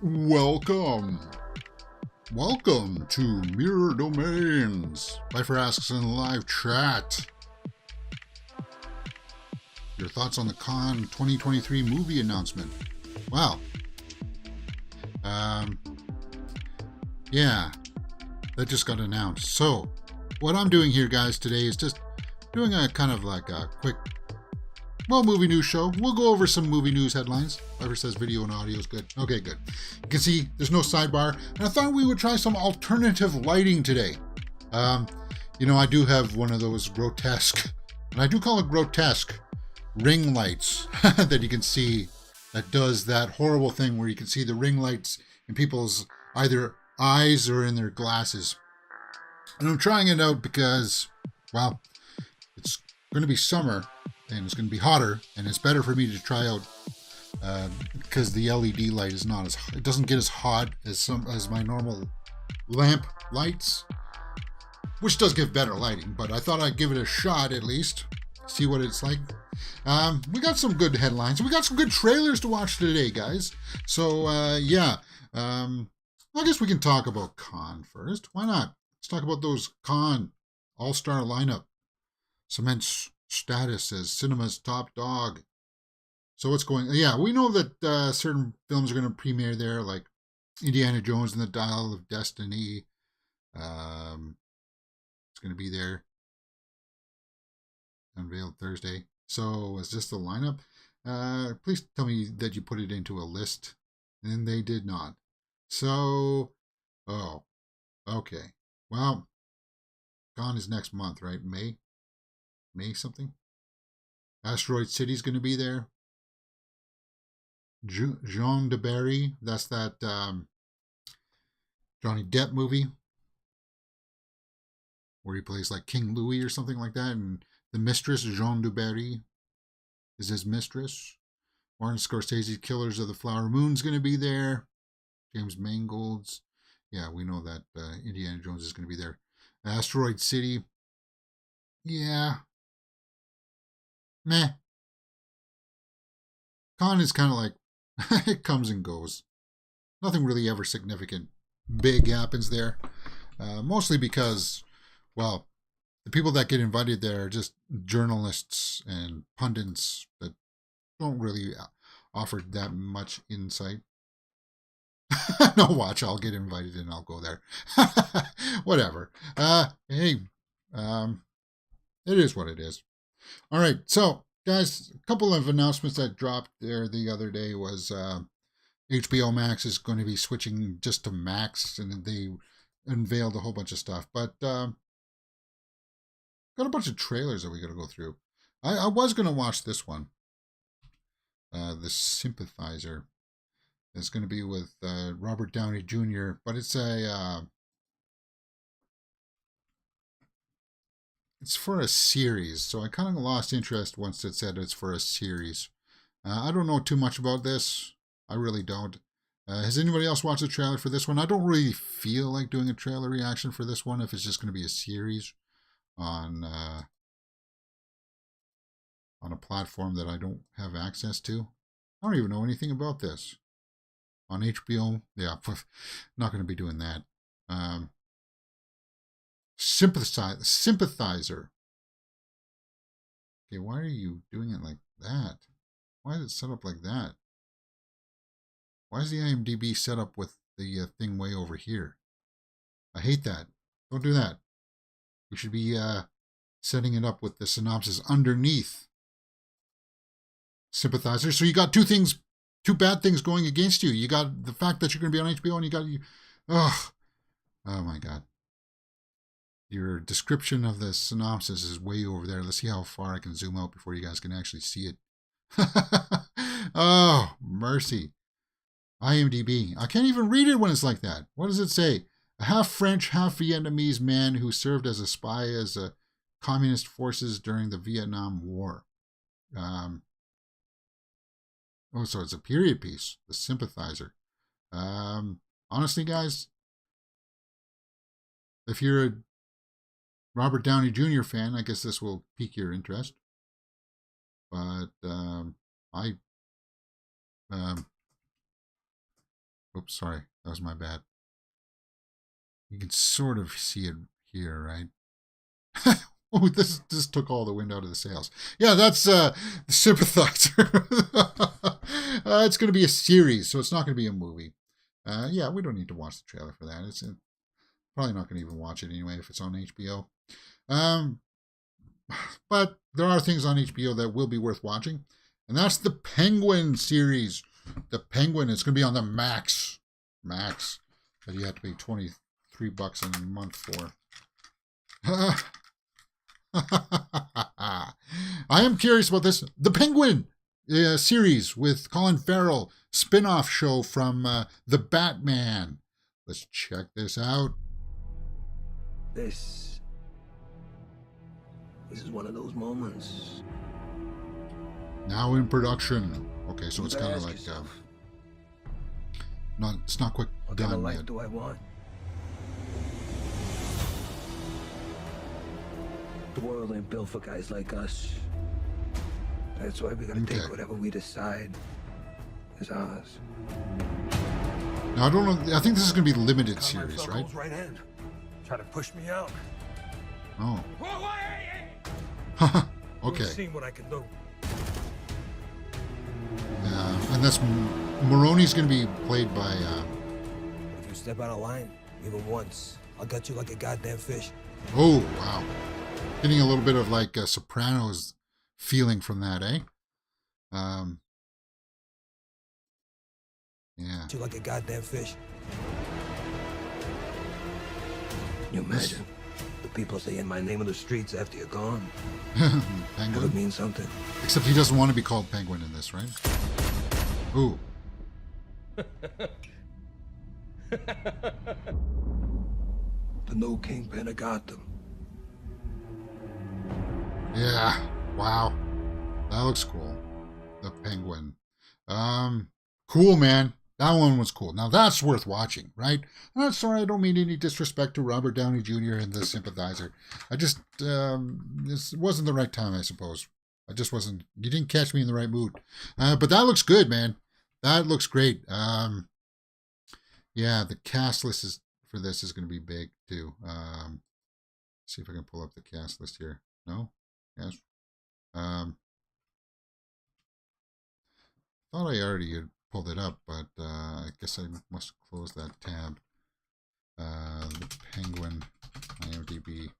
Welcome. Welcome to Mirror Domains. Lifer asks in live chat. Your thoughts on the Con 2023 movie announcement. Wow. Yeah, that just got announced. So, what I'm doing here, guys, today is just doing a kind of like a quick, movie news show. We'll go over some movie news headlines. Lifer says video and audio is good. Okay, good. You can see there's no sidebar. And I thought we would try some alternative lighting today. I do have one of those grotesque, and I do call it grotesque, ring lights that you can see that does that horrible thing where you can see the ring lights in people's either eyes or in their glasses. And I'm trying it out because, well, it's going to be summer and it's going to be hotter, and it's better for me to try out because the LED light is not as, it doesn't get as hot as my normal lamp lights, which does give better lighting, but I thought I'd give it a shot at least, see what it's like. We got some good headlines. We got some good trailers to watch today, guys. So, I guess we can talk about Con first. Why not? Let's talk about those Con all-star lineup. Cements status as cinema's top dog. So what's going on? Yeah, we know that certain films are going to premiere there, like Indiana Jones and the Dial of Destiny. It's going to be there. Unveiled Thursday. So is this the lineup? Please tell me that you put it into a list. And they did not. So, okay. Well, Gone is next month, right? May something? Asteroid City's going to be there. Jean de Barry, that's that Johnny Depp movie where he plays like King Louis or something like that, and the mistress, Jean de Barry, is his mistress. Martin Scorsese's Killers of the Flower Moon's going to be there. James Mangold's. Yeah, we know that Indiana Jones is going to be there. Asteroid City. Yeah. Meh. Con is kind of like, it comes and goes. Nothing really ever significant big happens there. Mostly because, well, the people that get invited there are just journalists and pundits that don't really offer that much insight. No, watch, I'll get invited and I'll go there. Whatever. Hey, it is what it is. All right, so guys, a couple of announcements that dropped there the other day was HBO Max is going to be switching just to Max, and they unveiled a whole bunch of stuff. But got a bunch of trailers that we got to go through. I was going to watch this one, The Sympathizer. It's going to be with Robert Downey Jr., but it's it's for a series, so I kind of lost interest once it said it's for a series. I don't know too much about this. I really don't. Has anybody else watched the trailer for this one? I don't really feel like doing a trailer reaction for this one if it's just going to be a series on a platform that I don't have access to. I don't even know anything about this. On HBO, yeah, not going to be doing that. Sympathizer. Okay, why are you doing it like that? Why is it set up like that? Why is the IMDb set up with the thing way over here? I hate that. Don't do that. You should be setting it up with the synopsis underneath Sympathizer. So you got two bad things going against you. You got the fact that you're going to be on HBO, and you got oh my God. Your description of the synopsis is way over there. Let's see how far I can zoom out before you guys can actually see it. Oh, mercy. IMDb. I can't even read it when it's like that. What does it say? A half French, half Vietnamese man who served as a spy as communist forces during the Vietnam War. So it's a period piece, The Sympathizer. Honestly, guys, if you're a Robert Downey Jr. fan, I guess this will pique your interest. But I Oops, sorry. That was my bad. You can sort of see it here, right? Oh, this just took all the wind out of the sails. Yeah, that's the Sympathizer. It's going to be a series, so it's not going to be a movie. Yeah, we don't need to watch the trailer for that. It's probably not going to even watch it anyway if it's on HBO. But there are things on HBO that will be worth watching, and that's the Penguin series. The Penguin is going to be on the Max that you have to pay $23 a month for. I am curious about this. The Penguin series with Colin Farrell, spin-off show from The Batman. Let's check this out. This is one of those moments. Now in production. Okay, so it's kind of like it's not quite what done kind of life yet. do I want? The world ain't built for guys like us. That's why we gotta take whatever we decide is ours. Now I don't know. I think this is going to be limited series, right? Right hand. Try to push me out. Oh. Okay. You've seen what I can do. And that's Maroni's going to be played by. If you step out of line, even once, I'll gut you like a goddamn fish. Oh wow, getting a little bit of like a Sopranos feeling from that, eh? Yeah. You like a goddamn fish. You imagine the people saying my name in the streets after you're gone. Penguin. That would mean something. Except he doesn't want to be called Penguin in this, right? Ooh. The new kingpin of Gotham. Yeah. Wow. That looks cool. The Penguin. Cool, man. That one was cool. Now that's worth watching, right? I'm sorry, I don't mean any disrespect to Robert Downey Jr. and the Sympathizer. I just, this wasn't the right time, I suppose. I just wasn't, you didn't catch me in the right mood. But that looks good, man. That looks great. Yeah, the cast list for this is going to be big, too. See if I can pull up the cast list here. No? Yes. Thought I already had pulled it up, but I guess I must close that tab. The Penguin IMDb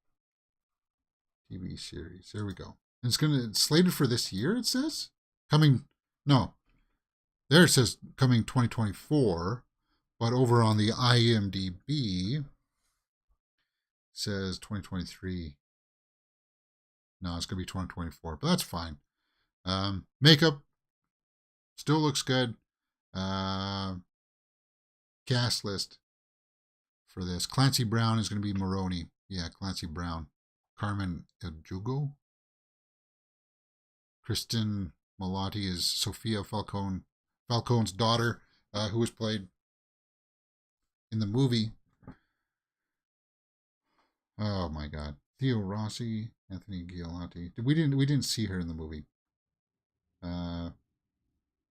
TV series. There we go. And it's slated for this year, it says? There it says coming 2024, but over on the IMDb it says 2023. No, it's going to be 2024, but that's fine. Makeup still looks good. Cast list for this. Clancy Brown is going to be Maroni. Yeah, Clancy Brown. Carmen Ejugo. Kristen Malati is Sophia Falcone's daughter, who was played in the movie. Oh my God. Theo Rossi, Anthony Giolati. We didn't see her in the movie.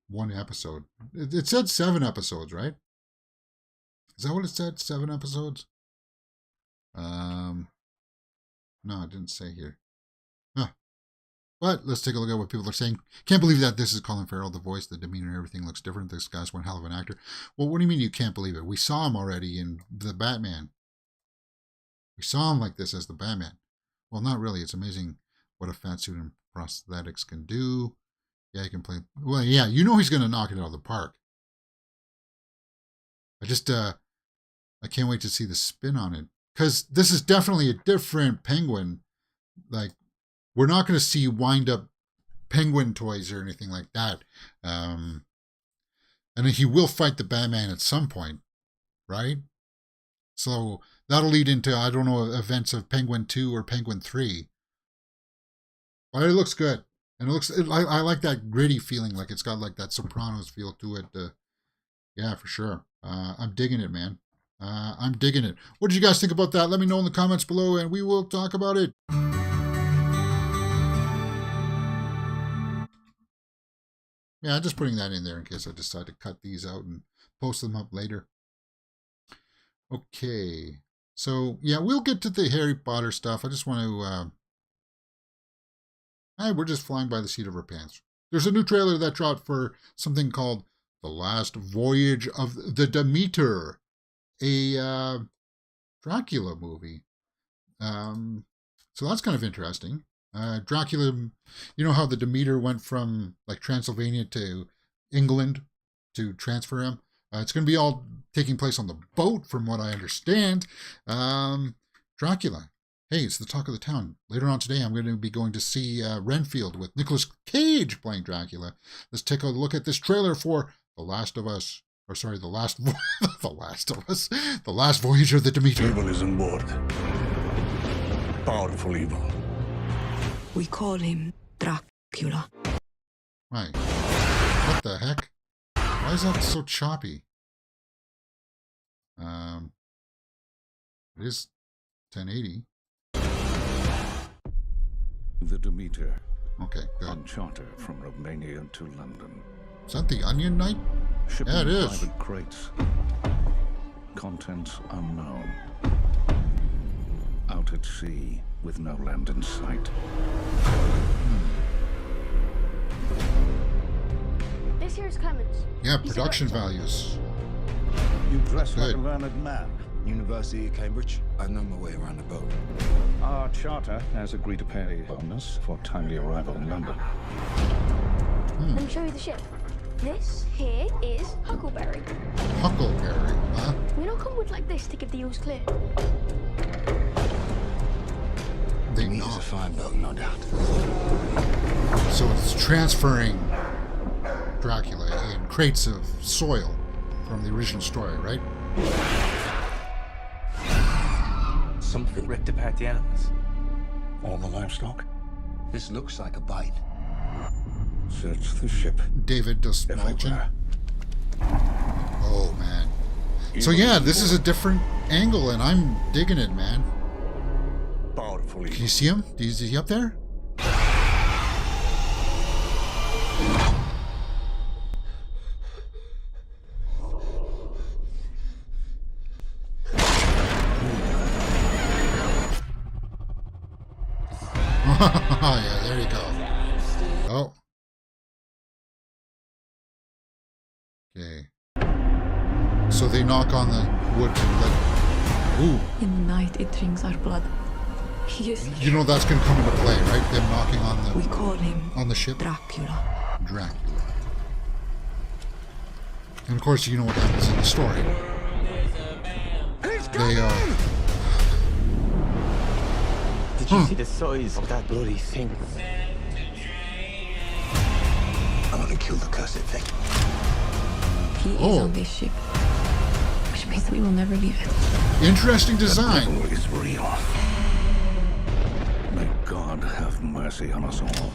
One episode. It said 7 episodes, right? Is that what it said? 7 episodes? No, it didn't say here. Huh. But let's take a look at what people are saying. Can't believe that this is Colin Farrell. The voice, the demeanor, everything looks different. This guy's one hell of an actor. Well, what do you mean you can't believe it? We saw him already in The Batman. We saw him like this as the Batman. Well, not really. It's amazing what a fat suit and prosthetics can do. Yeah, he can play. Well, yeah, you know he's going to knock it out of the park. I can't wait to see the spin on it. Because this is definitely a different Penguin. Like, we're not going to see wind-up Penguin toys or anything like that. And he will fight the Batman at some point, right? So that'll lead into, I don't know, events of Penguin 2 or Penguin 3. But it looks good. And I like that gritty feeling, like it's got like that Sopranos feel to it. Yeah, for sure. I'm digging it, man. I'm digging it. What did you guys think about that? Let me know in the comments below, and we will talk about it. Yeah, just putting that in there in case I decide to cut these out and post them up later. Okay. So, yeah, we'll get to the Harry Potter stuff. I just want to... we're just flying by the seat of our pants. There's a new trailer that dropped for something called The Last Voyage of the Demeter, a Dracula movie. So that's kind of interesting. Dracula, you know how the Demeter went from like Transylvania to England to transfer him? It's going to be all taking place on the boat, from what I understand. Dracula. Hey, it's the talk of the town. Later on today, I'm going to be going to see Renfield with Nicolas Cage playing Dracula. Let's take a look at this trailer for The Last of Us. Or sorry, The Last The Last of Us. The Last Voyage of the Demeter. Evil is on board. Powerful evil. We call him Dracula. Right. What the heck? Why is that so choppy? It is 1080. The Demeter. Okay, good. On charter from Romania to London. Is that the Onion Knight? Shipping Yeah, it is. private crates. Contents unknown. Out at sea with no land in sight. This here is Clemens. Yeah, He's a production director. values. You dress like Good. a learned man. University of Cambridge. I know my way around the boat. Our charter has agreed to pay a bonus for timely arrival in London. Let me show you the ship. This here is Huckleberry. Huckleberry, huh? We don't come with like this to give the eels clear. They Meat is a knock. fine boat, no doubt. So it's transferring Dracula in crates of soil from the original story, right? Something ripped apart the animals. All the livestock. This looks like a bite. Search the ship. David Dastmalchian. Everywhere. Oh, man. So yeah, this is a different angle, and I'm digging it, man. Powerful Can evil. you see him? Is he up there? Yeah, there you go. Oh. Okay. So they knock on the wood to let... Ooh. In the night, it drinks our blood. He is You know that's going to come into play, right? Them knocking We on call him the ship. Dracula. Dracula. And of course, you know what happens in the story. They are... Did you see the size of that bloody thing? I'm gonna kill the cursed thing. He is Oh. on this ship, which means that we will never leave it. Interesting design. Evil is real. May God have mercy on us all.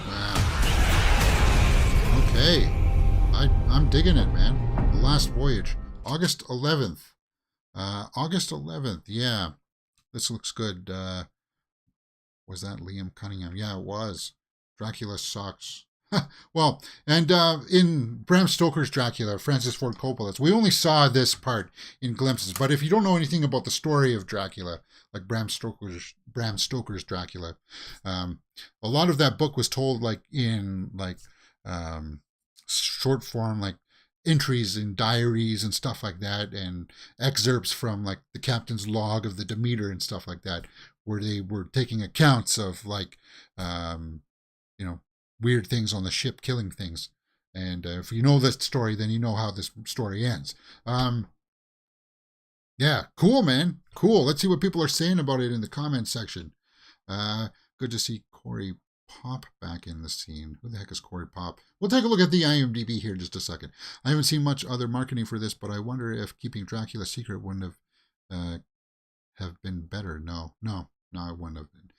Wow. Okay. I'm digging it, man. The Last Voyage. August 11th. August 11th. Yeah. This looks good. Was that Liam Cunningham? Yeah, it was. Dracula sucks. Well, and in Bram Stoker's Dracula, Francis Ford Coppola's, we only saw this part in glimpses. But if you don't know anything about the story of Dracula, like Bram Stoker's Dracula, a lot of that book was told like in like short form, like entries in diaries and stuff like that, and excerpts from like the captain's log of the Demeter and stuff like that, where they were taking accounts of like you know, weird things on the ship, killing things. And if you know this story, then you know how this story ends. Yeah, cool, man. Cool. Let's see what people are saying about it in the comment section. Good to see Corey Pop back in the scene. Who the heck is Corey Pop? We'll take a look at the IMDb here in just a second. I haven't seen much other marketing for this, but I wonder if keeping Dracula secret wouldn't have been better. No, it wouldn't have been.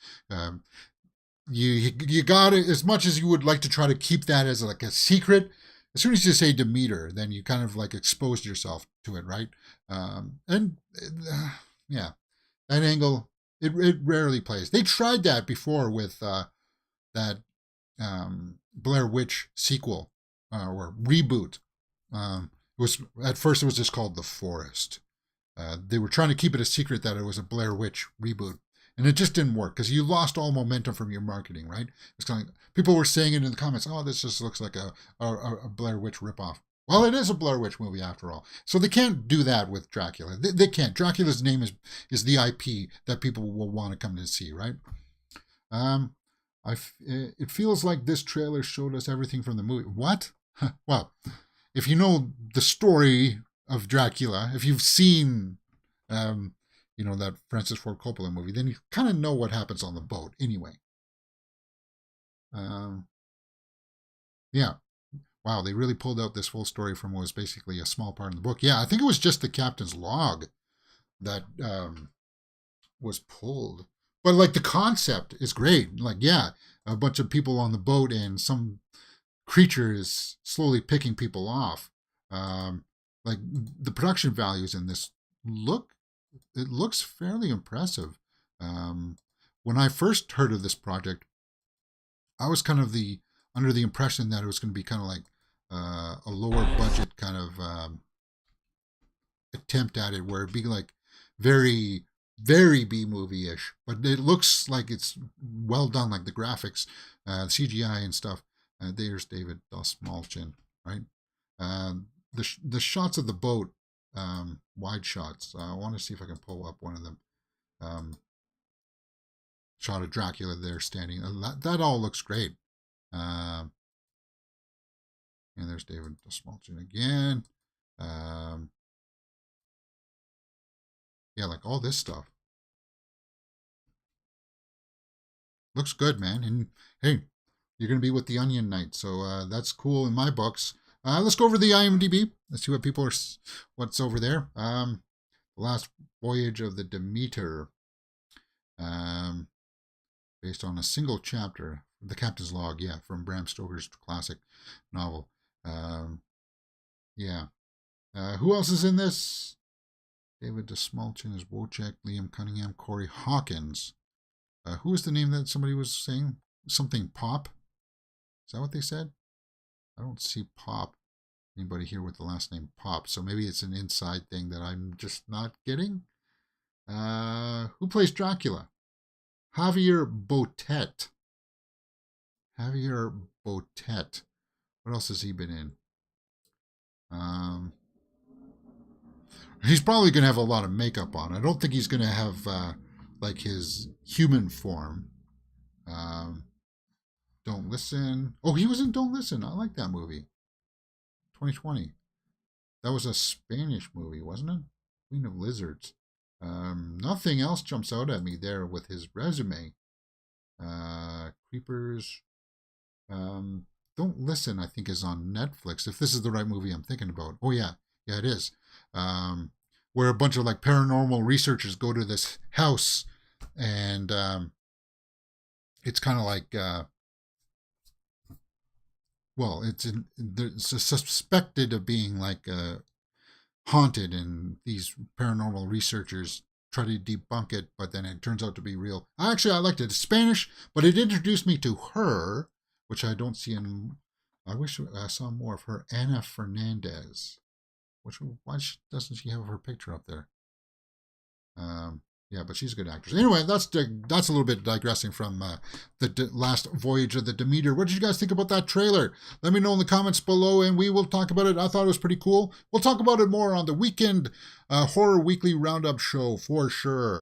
You got it. As much as you would like to try to keep that as like a secret, as soon as you say Demeter, then you kind of like exposed yourself to it, right? Yeah, that angle, it rarely plays. They tried that before with that Blair Witch sequel or reboot. It was at first it was just called The Forest. They were trying to keep it a secret that it was a Blair Witch reboot, and it just didn't work because you lost all momentum from your marketing. Right? It's kind of like, people were saying it in the comments. Oh, this just looks like a Blair Witch ripoff. Well, it is a Blair Witch movie after all. So they can't do that with Dracula. They can't. Dracula's name is the IP that people will want to come to see, right? It feels like this trailer showed us everything from the movie. What? Well, if you know the story of Dracula, if you've seen, that Francis Ford Coppola movie, then you kind of know what happens on the boat anyway. Yeah. Wow, they really pulled out this full story from what was basically a small part in the book. Yeah, I think it was just the captain's log that was pulled. But, like, the concept is great. Like, yeah, a bunch of people on the boat and some creature is slowly picking people off. Like, the production values in this looks fairly impressive. When I first heard of this project, I was kind of under the impression that it was going to be kind of like a lower budget kind of attempt at it, where it'd be like very, very B-movie-ish, but it looks like it's well done, like the graphics, CGI and stuff. There's David Dastmalchian, right? The shots of the boat, wide shots. I want to see if I can pull up one of them. Shot of Dracula there standing. That all looks great. And there's David Dastmalchian again. Yeah, like all this stuff. Looks good, man. And hey, you're going to be with the Onion Knight, so that's cool in my books. Let's go over the IMDb. Let's see what's over there. The Last Voyage of the Demeter. Based on a single chapter, The Captain's Log, yeah, from Bram Stoker's classic novel. Yeah. Who else is in this? David Dastmalchian is Wojciech, Liam Cunningham, Corey Hawkins. Who was the name that somebody was saying? Something Pop? Is that what they said? I don't see Pop. Anybody here with the last name Pop? So maybe it's an inside thing that I'm just not getting. Who plays Dracula? Javier Botet. Javier Botet. What else has he been in? He's probably going to have a lot of makeup on. I don't think he's going to have like his human form. Don't Listen. Oh, he was in Don't Listen. I like that movie. 2020. That was a Spanish movie, wasn't it? Queen of Lizards. Nothing else jumps out at me there with his resume. Creepers. Don't Listen, I think, is on Netflix, if this is the right movie I'm thinking about. Oh, yeah. Yeah, it is. Where a bunch of, like, paranormal researchers go to this house, and it's kind of like, it's suspected of being, like, haunted, and these paranormal researchers try to debunk it, but then it turns out to be real. Actually, I liked it. It's Spanish, but it introduced me to her, which I don't see in... I wish I saw more of her. Ana Fernandez. Why doesn't she have her picture up there? Yeah, but she's a good actress. Anyway, that's a little bit digressing from the Last Voyage of the Demeter. What did you guys think about that trailer? Let me know in the comments below, and we will talk about it. I thought it was pretty cool. We'll talk about it more on the weekend Horror Weekly Roundup show for sure.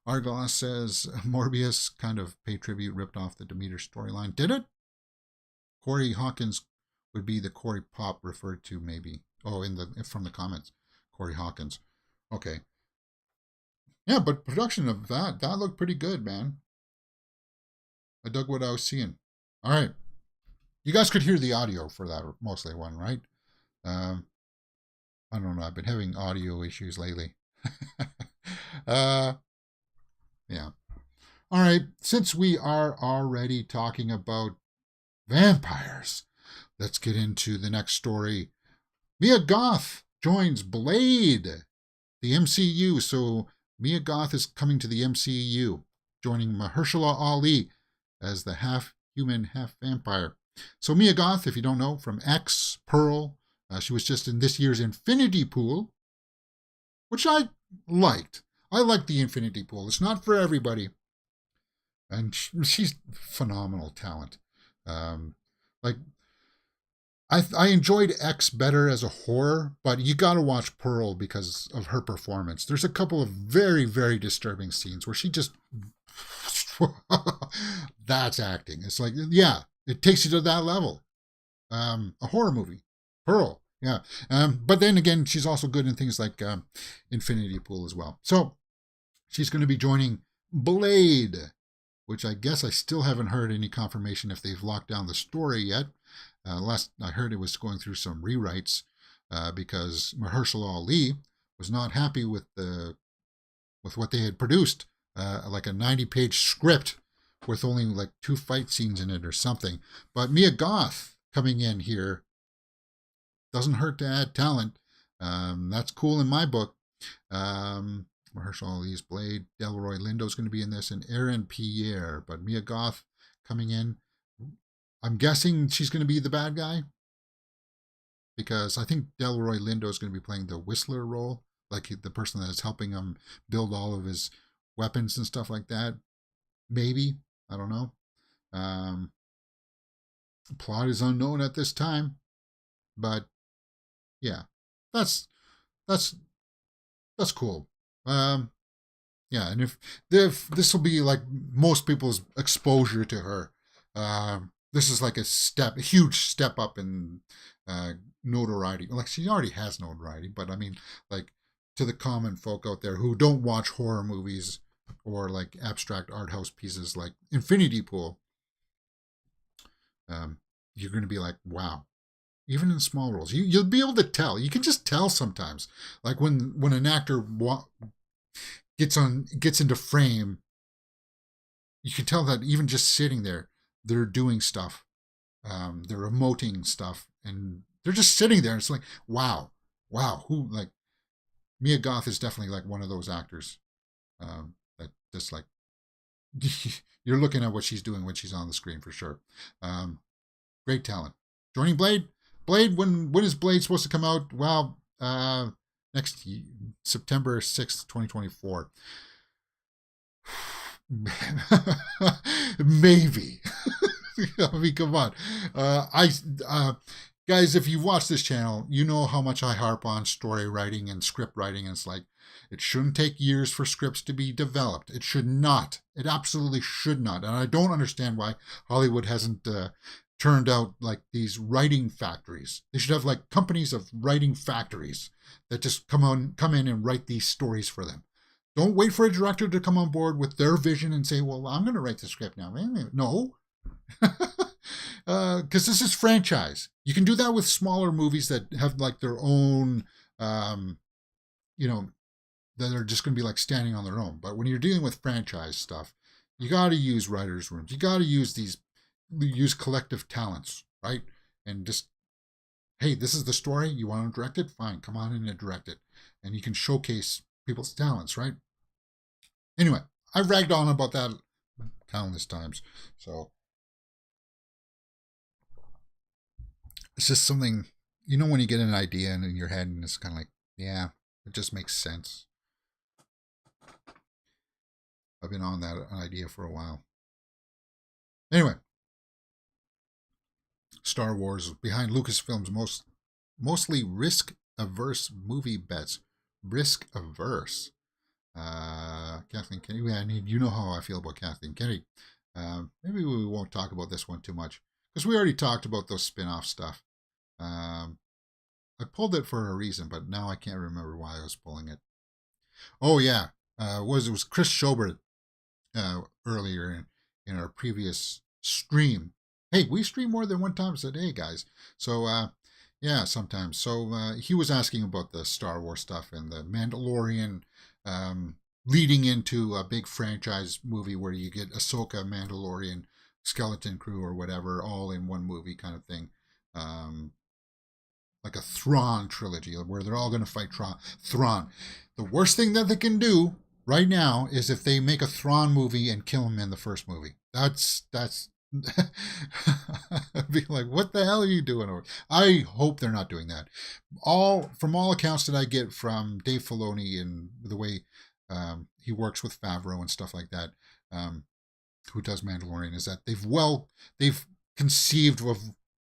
Argos says Morbius kind of pay tribute, ripped off the Demeter storyline. Did it? Corey Hawkins would be the Corey Pop referred to, maybe. Oh, from the comments, Corey Hawkins. Okay. Yeah, but production of that looked pretty good, man. I dug what I was seeing. All right. You guys could hear the audio for that mostly one, right? I don't know. I've been having audio issues lately. Yeah. All right. Since we are already talking about vampires, let's get into the next story. Mia Goth joins Blade, the MCU. So Mia Goth is coming to the MCU, joining Mahershala Ali as the half-human, half-vampire. So Mia Goth, if you don't know, from X, Pearl, she was just in this year's Infinity Pool, which I liked. I like the Infinity Pool. It's not for everybody. And she's phenomenal talent. Like, I enjoyed X better as a horror, but you got to watch Pearl because of her performance. There's a couple of very, very disturbing scenes where she just... that's acting. It's like, yeah, it takes you to that level. A horror movie. Pearl. Yeah. But then again, she's also good in things like Infinity Pool as well. So she's going to be joining Blade, which I guess I still haven't heard any confirmation if they've locked down the story yet. Last I heard, it was going through some rewrites because Mahershala Ali was not happy with what they had produced, like a 90-page script with only like 2 fight scenes in it or something. But Mia Goth coming in here doesn't hurt to add talent. That's cool in my book. Mahershala Ali's Blade, Delroy Lindo's going to be in this, and Aaron Pierre. But Mia Goth coming in. I'm guessing she's going to be the bad guy, because I think Delroy Lindo is going to be playing the Whistler role, like the person that is helping him build all of his weapons and stuff like that. Maybe. I don't know. Plot is unknown at this time, but yeah, that's cool. Yeah, and if this will be like most people's exposure to her, this is like a huge step up in notoriety. Like, she already has notoriety, but I mean, like, to the common folk out there who don't watch horror movies or like abstract art house pieces like Infinity Pool, you're going to be like, wow. Even in small roles, you'll be able to tell. You can just tell sometimes, like when an actor gets into frame, you can tell that even just sitting there, they're doing stuff, they're emoting stuff, and they're just sitting there. It's like, wow, who, like, Mia Goth is definitely like one of those actors that just like you're looking at what she's doing when she's on the screen for sure. Great talent. Joining Blade. When is Blade supposed to come out? Well, next September 6th, 2024. Maybe. I mean, come on. Guys, if you've watched this channel, you know how much I harp on story writing and script writing. And it's like, it shouldn't take years for scripts to be developed. It should not. It absolutely should not. And I don't understand why Hollywood hasn't turned out like these writing factories. They should have like companies of writing factories that just come in and write these stories for them. Don't wait for a director to come on board with their vision and say, well, I'm going to write the script now. No. Because this is franchise. You can do that with smaller movies that have like their own, that are just going to be like standing on their own. But when you're dealing with franchise stuff, you got to use writers' rooms. You got to use collective talents, right? And just, hey, this is the story. You want to direct it? Fine. Come on in and direct it. And you can showcase people's talents, right? Anyway, I've ragged on about that countless times. So it's just something, when you get an idea in your head and it's kind of like, yeah, it just makes sense. I've been on that idea for a while. Anyway, Star Wars behind Lucasfilm's mostly risk-averse movie bets. Risk-averse. Kathleen Kennedy. Yeah, you know how I feel about Kathleen Kennedy. Maybe we won't talk about this one too much because we already talked about those spin-off stuff. I pulled it for a reason, but now I can't remember why I was pulling it. Oh yeah, it was Chris Schobert earlier in our previous stream. Hey, we stream more than one time a day, guys. So yeah, sometimes. So he was asking about the Star Wars stuff and the Mandalorian leading into a big franchise movie where you get Ahsoka, Mandalorian, Skeleton Crew, or whatever, all in one movie kind of thing. Like a Thrawn trilogy where they're all going to fight Thrawn. The worst thing that they can do right now is if they make a Thrawn movie and kill him in the first movie. That's I'd be like, what the hell are you doing? I hope they're not doing that. From all accounts that I get from Dave Filoni and the way he works with Favreau and stuff like that, who does Mandalorian, is that they've conceived of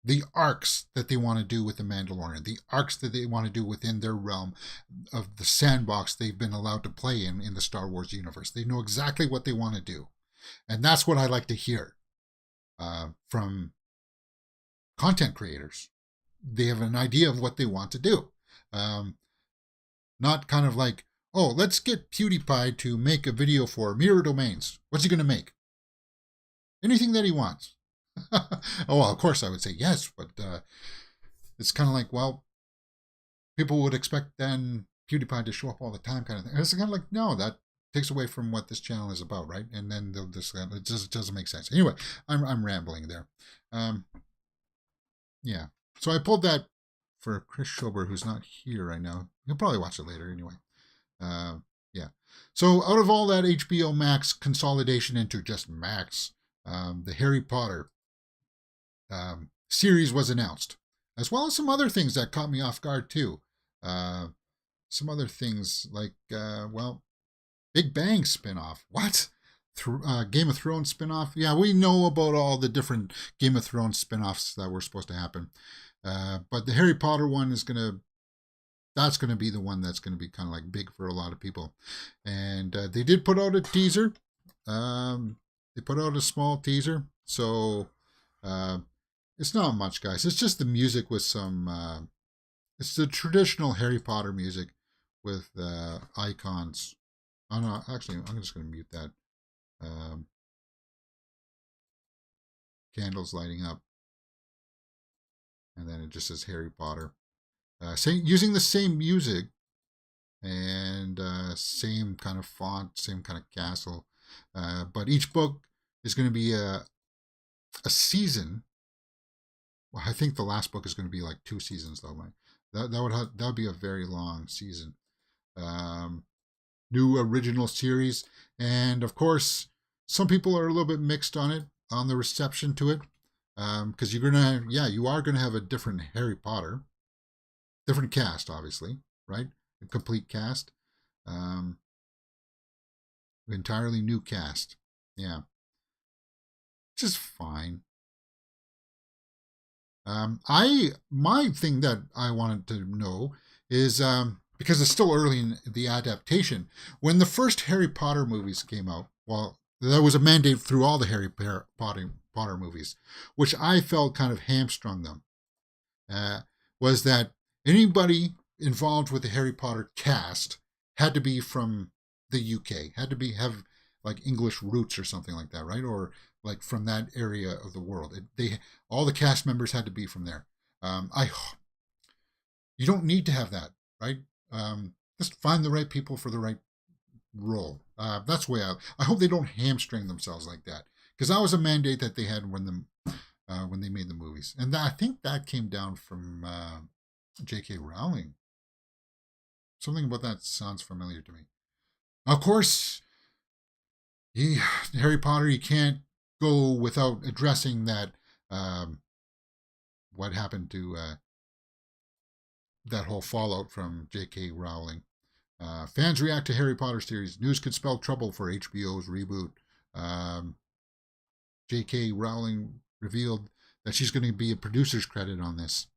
the arcs that they want to do with the Mandalorian, the arcs that they want to do within their realm of the sandbox they've been allowed to play in the Star Wars universe. They know exactly what they want to do. And that's what I like to hear from content creators. They have an idea of what they want to do. Not kind of like, oh, let's get PewDiePie to make a video for Mirror Domains. What's he going to make? Anything that he wants. Oh, well, of course I would say yes, but it's kind of like, well, people would expect then PewDiePie to show up all the time kind of thing. And it's kind of like, no, that takes away from what this channel is about, right? And then they'll just, it just doesn't make sense. Anyway, I'm rambling there. Yeah. So I pulled that for Chris Schober, who's not here right now. He'll probably watch it later anyway. Yeah. So out of all that HBO Max consolidation into just Max, the Harry Potter series was announced, as well as some other things that caught me off guard too. Some other things like, well, Big Bang spinoff. What? Game of Thrones spinoff? Yeah, we know about all the different Game of Thrones spinoffs that were supposed to happen. But the Harry Potter one that's going to be the one that's going to be kind of like big for a lot of people. And they did put out a teaser. They put out a small teaser. So it's not much, guys. It's just the music with some, it's the traditional Harry Potter music with icons. Oh no, actually, I'm just going to mute that. Candles lighting up. And then it just says Harry Potter. Using the same music and same kind of font, same kind of castle. But each book is going to be a season. Well, I think the last book is going to be like 2 seasons though. That would be a very long season. New original series, and of course, some people are a little bit mixed on it, on the reception to it, because you are gonna have a different Harry Potter, different cast, obviously, right? A complete cast, entirely new cast, yeah, which is fine. My thing that I wanted to know is because it's still early in the adaptation. When the first Harry Potter movies came out, well, there was a mandate through all the Harry Potter movies, which I felt kind of hamstrung them. Was that anybody involved with the Harry Potter cast had to be from the UK, had to have like English roots or something like that, right? Or like from that area of the world. All the cast members had to be from there. You don't need to have that, right? Just find the right people for the right role. That's the way I hope they don't hamstring themselves like that, because that was a mandate that they had when they made the movies, and I think that came down from J.K. Rowling. Something about that sounds familiar to me. Of course, Harry Potter, you can't go without addressing that. What happened to that whole fallout from J.K. Rowling. Fans react to Harry Potter series. News could spell trouble for HBO's reboot. J.K. Rowling revealed that she's going to be a producer's credit on this.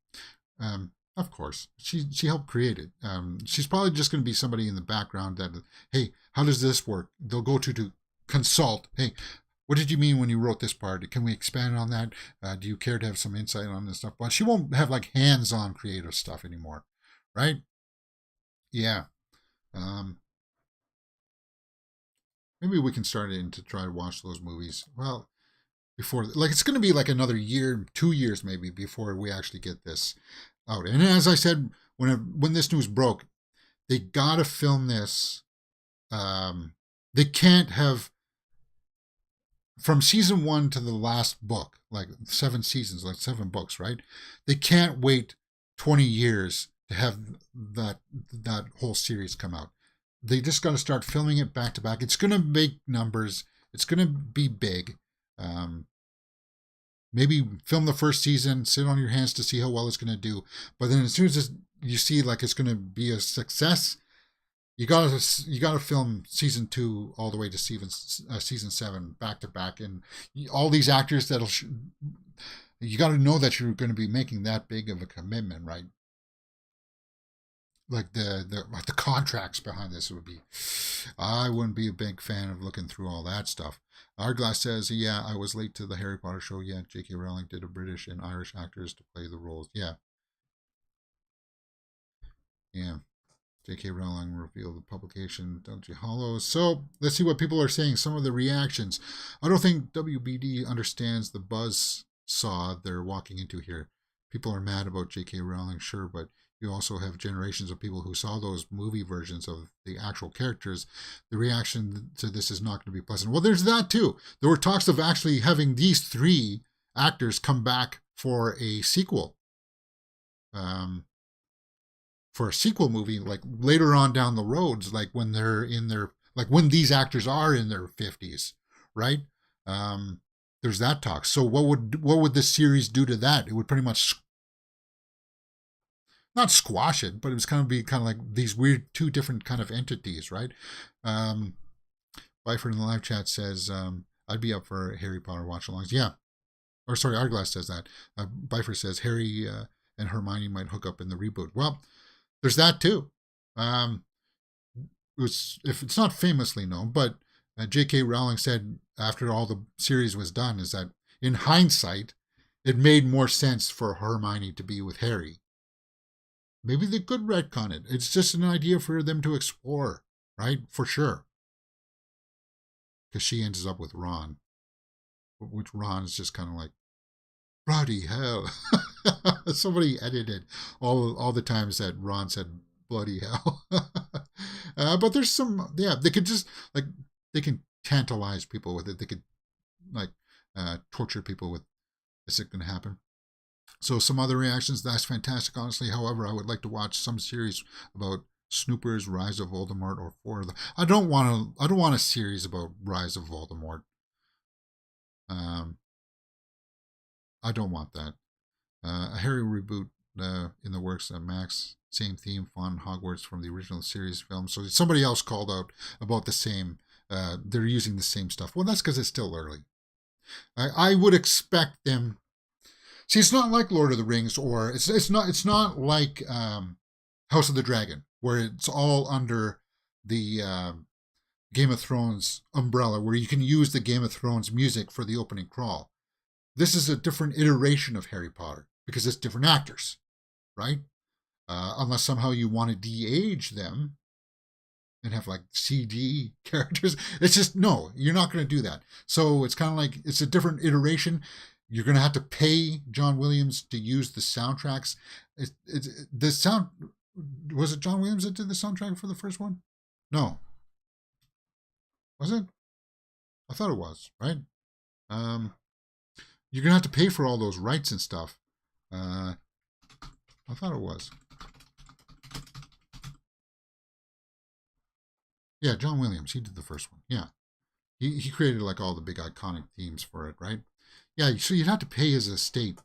Of course, she helped create it. She's probably just going to be somebody in the background that, hey, how does this work? They'll go to consult. Hey, what did you mean when you wrote this part? Can we expand on that? Do you care to have some insight on this stuff? But she won't have like hands-on creative stuff anymore, right? Yeah. Maybe we can start in to try to watch those movies. Well, before, like, it's going to be like another year, 2 years maybe before we actually get this out. And as I said, when this news broke, they got to film this. They can't have, from season 1 to the last book, like 7 seasons, like 7 books, right? They can't wait 20 years to have that whole series come out. they just got to start filming it back to back. It's going to make numbers. It's going to be big. Maybe film the first season, sit on your hands to see how well it's going to do. But then as soon as you see like it's going to be a success, you gotta film season 2 all the way to season 7 back to back, and all these actors you got to know that you're going to be making that big of a commitment, right? Like the contracts behind this would be, I wouldn't be a big fan of looking through all that stuff. Arglass says, yeah, I was late to the Harry Potter show. Yeah, J.K. Rowling did a British and Irish actors to play the roles. Yeah. J.K. Rowling revealed the publication Deathly Hallows. So let's see what people are saying. Some of the reactions. I don't think WBD understands the buzz saw they're walking into here. People are mad about J.K. Rowling, sure, but you also have generations of people who saw those movie versions of the actual characters. The reaction to this is not going to be pleasant. Well, there's that too. There were talks of actually having these 3 actors come back for a sequel. For a sequel movie, like later on down the roads, like when they're in their, like when these actors are in their 50s, right? There's that talk. So what would this series do to that? It would pretty much not squash it, but it was kind of like these weird 2 different kind of entities, right? Byford in the live chat says, I'd be up for Harry Potter watch-alongs. Yeah. Or sorry, Arglass says that. Byford says Harry and Hermione might hook up in the reboot. Well, there's that too. If it's not famously known, but J.K. Rowling said after all the series was done is that in hindsight, it made more sense for Hermione to be with Harry. Maybe they could retcon it. It's just an idea for them to explore, right? For sure. Because she ends up with Ron, which Ron is just kind of like, bloody hell. Somebody edited all the times that Ron said bloody hell. But there's some, they could just, like, they can tantalize people with it. They could, like, torture people with, is it going to happen? So some other reactions, that's fantastic, honestly. However, I would like to watch some series about Snoopers, Rise of Voldemort, or I don't want a series about Rise of Voldemort. I don't want that. A Harry reboot in the works. Max, same theme, fun, Hogwarts from the original series film. So somebody else called out about the same. They're using the same stuff. Well, that's because it's still early. I would expect them. See, it's not like Lord of the Rings, or it's not like House of the Dragon, where it's all under the Game of Thrones umbrella, where you can use the Game of Thrones music for the opening crawl. This is a different iteration of Harry Potter because it's different actors, right? Unless somehow you want to de-age them and have like CG characters. It's just, no, you're not going to do that. So it's kind of like, it's a different iteration. You're going to have to pay John Williams to use the soundtracks. Was it John Williams that did the soundtrack for the first one? No. Was it? I thought it was, right? You're going to have to pay for all those rights and stuff. I thought it was. Yeah, John Williams, he did the first one. Yeah. He created like all the big iconic themes for it, right? Yeah, so you'd have to pay his estate.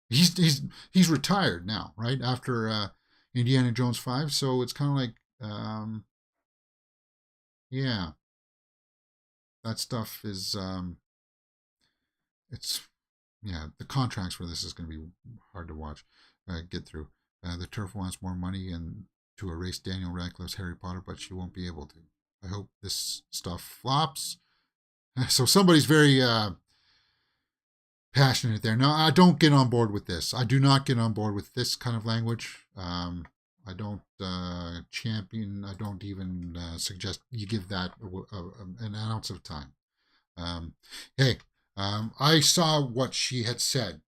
He's retired now, right? After Indiana Jones 5, so it's kind of like yeah. That stuff is it's, yeah, the contracts for this is going to be hard to watch, get through. The turf wants more money and to erase Daniel Radcliffe's Harry Potter, but she won't be able to. I hope this stuff flops. So somebody's very passionate there. No, I don't get on board with this. I do not get on board with this kind of language. I don't champion, I don't even suggest you give that an ounce of time. Hey, I saw what she had said.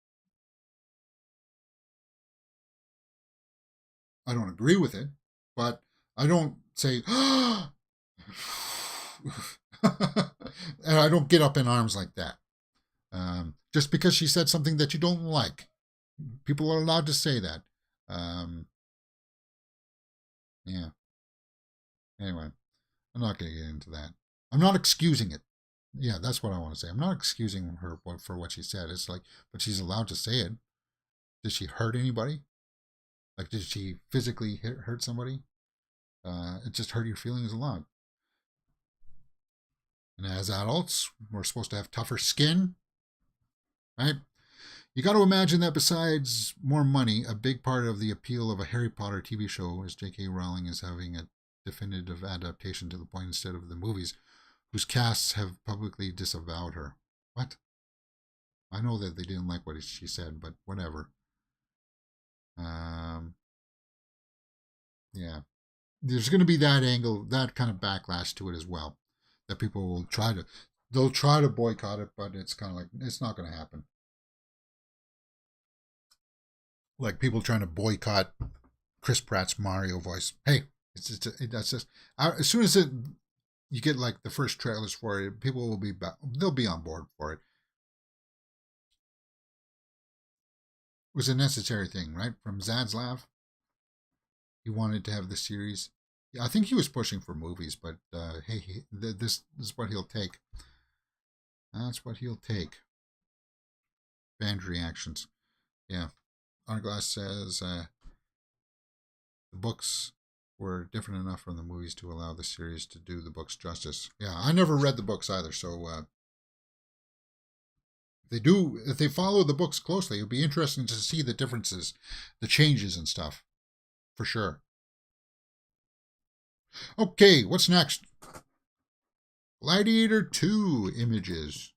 I don't agree with it, but I don't say, and I don't get up in arms like that. Just because she said something that you don't like. People are allowed to say that. Yeah. Anyway, I'm not going to get into that. I'm not excusing it. Yeah, that's what I want to say. I'm not excusing her for what she said. It's like, but she's allowed to say it. Did she hurt anybody? Like, did she physically hurt somebody? It just hurt your feelings a lot. And as adults, we're supposed to have tougher skin, right? You got to imagine that besides more money, a big part of the appeal of a Harry Potter TV show is J.K. Rowling is having a definitive adaptation to the point instead of the movies, whose casts have publicly disavowed her. What? I know that they didn't like what she said, but whatever. Yeah. There's going to be that angle, that kind of backlash to it as well. That people will they'll try to boycott it, but it's kind of like, it's not going to happen. Like people trying to boycott Chris Pratt's Mario voice. Hey, that's just, as soon as you get like the first trailers for it, people will they'll be on board for it. It was a necessary thing, right? From Zaslav. He wanted to have the series. Yeah, I think he was pushing for movies, but hey, this is what he'll take. That's what he'll take. Banned reactions. Yeah. Arglass says the books were different enough from the movies to allow the series to do the books justice. Yeah, I never read the books either, so if they follow the books closely, it'll be interesting to see the differences, the changes and stuff, for sure. Okay, what's next? Gladiator 2 images.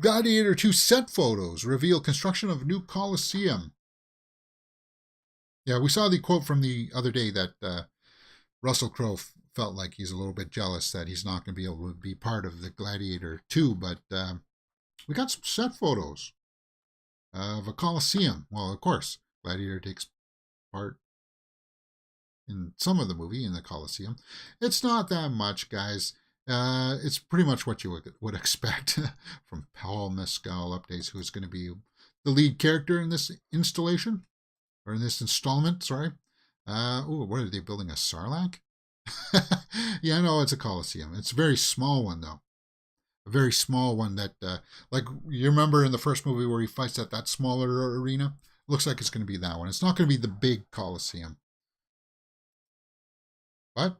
Gladiator 2 set photos reveal construction of new Colosseum. Yeah, we saw the quote from the other day that Russell Crowe felt like he's a little bit jealous that he's not going to be able to be part of the Gladiator 2, but we got some set photos of a Colosseum. Well, of course, Gladiator takes part in some of the movie in the Colosseum. It's not that much, guys. It's pretty much what you would expect from Paul Mescal updates, who's going to be the lead character in this installation, or in this installment, sorry. What are they building, a Sarlacc? Yeah, no, it's a Colosseum. It's a very small one, though. A very small one that, like, you remember in the first movie where he fights at that smaller arena? Looks like it's going to be that one. It's not going to be the big Colosseum. But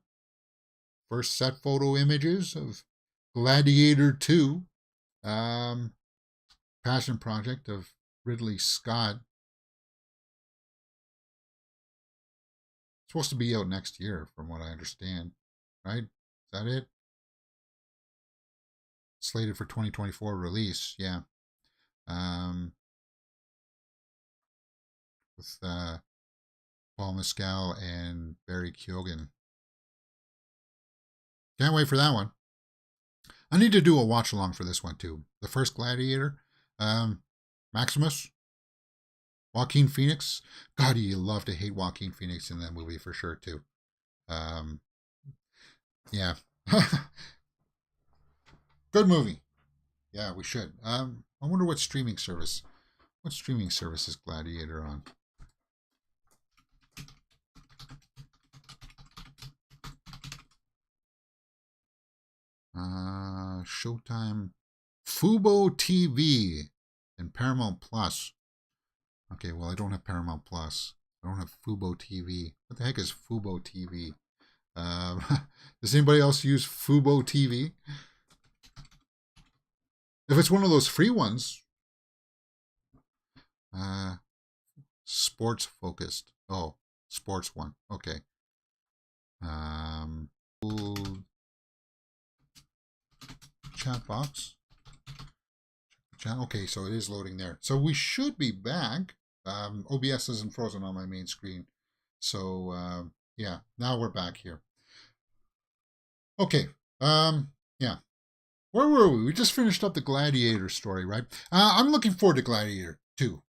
first set photo images of Gladiator 2, passion project of Ridley Scott. It's supposed to be out next year, from what I understand. Right? Is that it? Slated for 2024 release, yeah. With Paul Mescal and Barry Keoghan. Can't wait for that one. I need to do a watch along for this one too. The first Gladiator, Maximus, Joaquin Phoenix. God, you love to hate Joaquin Phoenix in that movie for sure too. Yeah. Good movie. Yeah, we should. I wonder what streaming service is Gladiator on? Showtime, Fubo TV, and Paramount Plus. Okay, well, I don't have Paramount Plus. I don't have Fubo TV. What the heck is Fubo TV? Does anybody else use Fubo TV? If it's one of those free ones, sports focused. Oh, sports one. Okay. Chat box. Okay, so it is loading there. So we should be back. OBS isn't frozen on my main screen. So yeah, now we're back here. Okay. Yeah. Where were we? We just finished up the Gladiator story, right? I'm looking forward to Gladiator 2.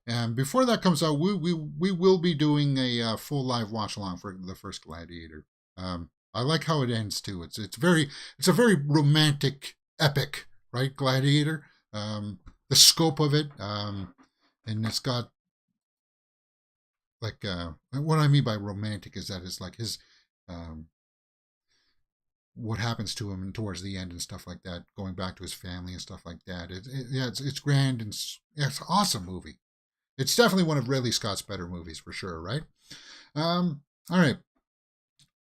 And before that comes out, we will be doing a full live watch along for the first Gladiator. I like how it ends too. It's a very romantic epic, right? Gladiator. The scope of it, and it's got what I mean by romantic is that it's like his what happens to him and towards the end and stuff like that, going back to his family and stuff like that. It's grand and it's an awesome movie. It's definitely one of Ridley Scott's better movies for sure, right? All right.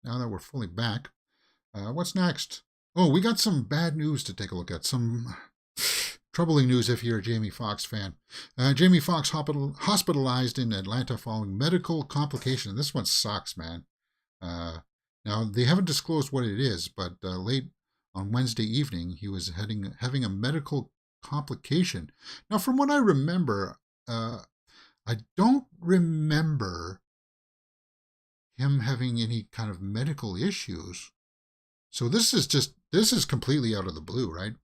Now that we're fully back, what's next? Oh, we got some bad news to take a look at. Some troubling news if you're a Jamie Foxx fan. Jamie Foxx hospitalized in Atlanta following medical complication. This one sucks, man. Now, they haven't disclosed what it is, but late on Wednesday evening, he was having a medical complication. Now, from what I remember, I don't remember him having any kind of medical issues. So this is completely out of the blue, right?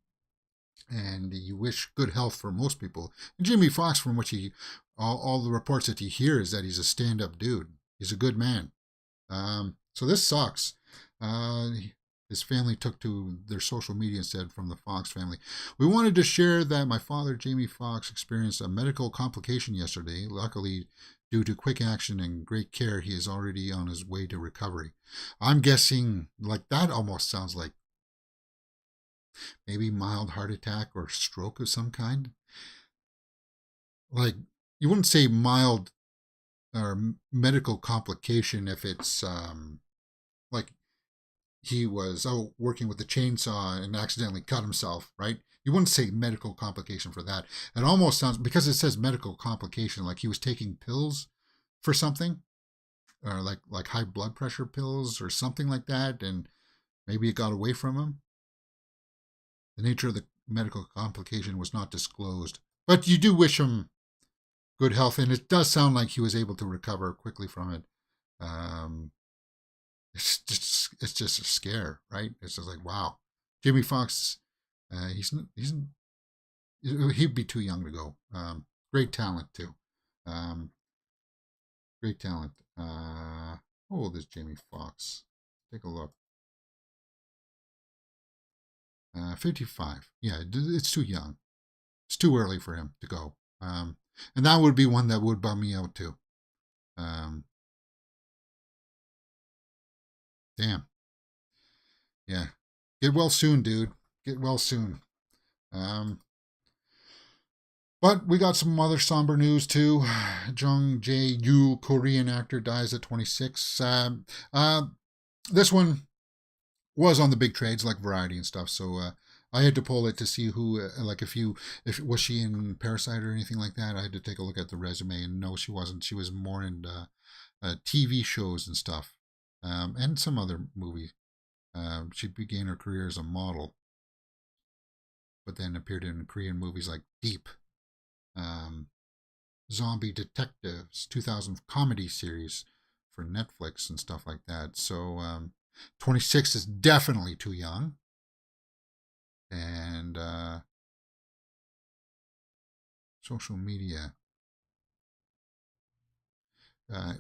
And you wish good health for most people. And Jamie Foxx, from which all the reports that you hear is that he's a stand-up dude. He's a good man. So this sucks. His family took to their social media and said, from the Fox family, "We wanted to share that my father, Jamie Foxx, experienced a medical complication yesterday. Luckily, due to quick action and great care, he is already on his way to recovery." I'm guessing like that almost sounds like maybe mild heart attack or stroke of some kind. Like, you wouldn't say mild or medical complication if it's like he was working with the chainsaw and accidentally cut himself, right? You wouldn't say medical complication for that. It almost sounds, because it says medical complication, like he was taking pills for something, or like high blood pressure pills or something like that, and maybe it got away from him. The nature of the medical complication was not disclosed, but you do wish him good health, and it does sound like he was able to recover quickly from it. It's just a scare, right? It's just like, wow, Jamie Foxx, he'd be too young to go. Great talent too. Great talent. How old is Jamie Foxx? Take a look. 55. Yeah, it's too young. It's too early for him to go. And that would be one that would bum me out too. Damn. Yeah. Get well soon, dude. Get well soon. But we got some other somber news too. Jung Jae-yoo, Korean actor, dies at 26. This one was on the big trades like Variety and stuff, so I had to pull it to see who, if was she in Parasite or anything like that. I had to take a look at the resume, and no, she wasn't. She was more in TV shows and stuff, and some other movie. She began her career as a model, but then appeared in Korean movies like Deep, Zombie Detectives, 2000 comedy series for Netflix and stuff like that. So 26 is definitely too young. And social media.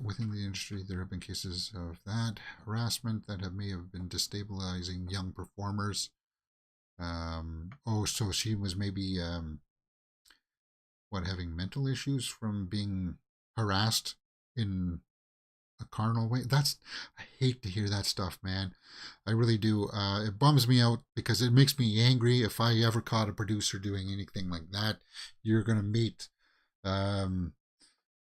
Within the industry, there have been cases of that harassment that may have been destabilizing young performers. So she was maybe having mental issues from being harassed in a carnal way. I hate to hear that stuff, man. I really do. It bums me out because it makes me angry. If I ever caught a producer doing anything like that, you're gonna meet. And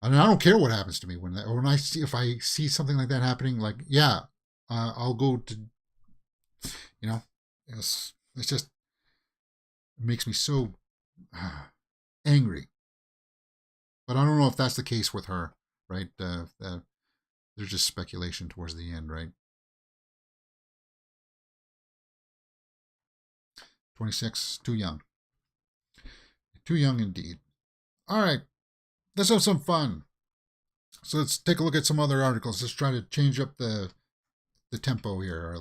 I don't care what happens to me if I see something like that happening. Like, yeah, I'll go to. It's just, it makes me so angry. But I don't know if that's the case with her, right? There's just speculation towards the end, right? 26, too young. Too young indeed. All right, let's have some fun. So let's take a look at some other articles. Let's try to change up the tempo here.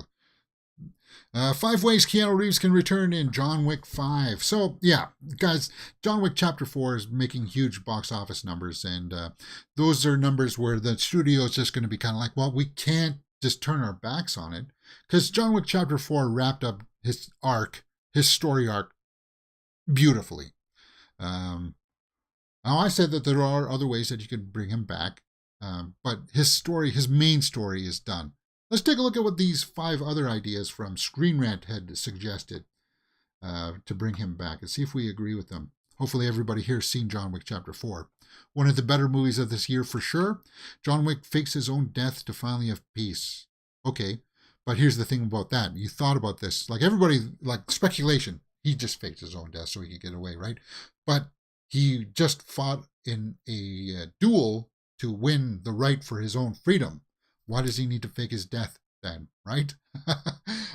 5 ways Keanu Reeves can return in John Wick 5. So, yeah, guys, John Wick Chapter 4 is making huge box office numbers, and those are numbers where the studio is just going to be kind of like, well, we can't just turn our backs on it, because John Wick Chapter 4 wrapped up his story arc, beautifully. Now, I said that there are other ways that you could bring him back. But his story, his main story is done. Let's take a look at what these 5 other ideas from Screen Rant had suggested to bring him back and see if we agree with them. Hopefully everybody here has seen John Wick Chapter 4. One of the better movies of this year for sure. John Wick fakes his own death to finally have peace. Okay, but here's the thing about that. You thought about this. Like everybody, like speculation. He just faked his own death so he could get away, right? But he just fought in a duel to win the right for his own freedom. Why does he need to fake his death then, right?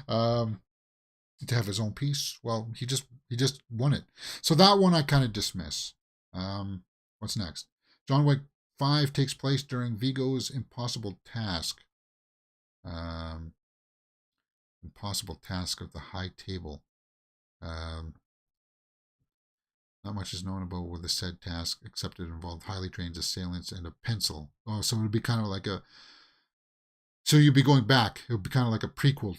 To have his own peace? Well, he just won it. So that one I kind of dismiss. What's next? John Wick 5 takes place during Vigo's impossible task. Impossible task of the high table. Not much is known about with the said task, except it involved highly trained assailants and a pencil. Oh, so it would be kind of like a... So you'd be going back. It would be kind of like a prequel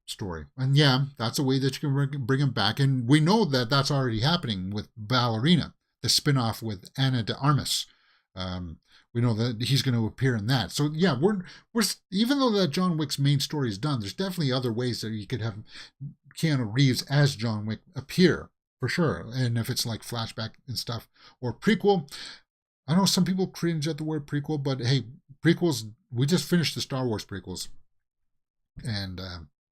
story. And yeah, that's a way that you can bring him back. And we know that that's already happening with Ballerina, the spin-off with Ana de Armas. We know that he's going to appear in that. So yeah, we're even though that John Wick's main story is done, there's definitely other ways that you could have Keanu Reeves as John Wick appear, for sure. And if it's like flashback and stuff, or prequel. I know some people cringe at the word prequel, but hey, prequels, we just finished the Star Wars prequels. And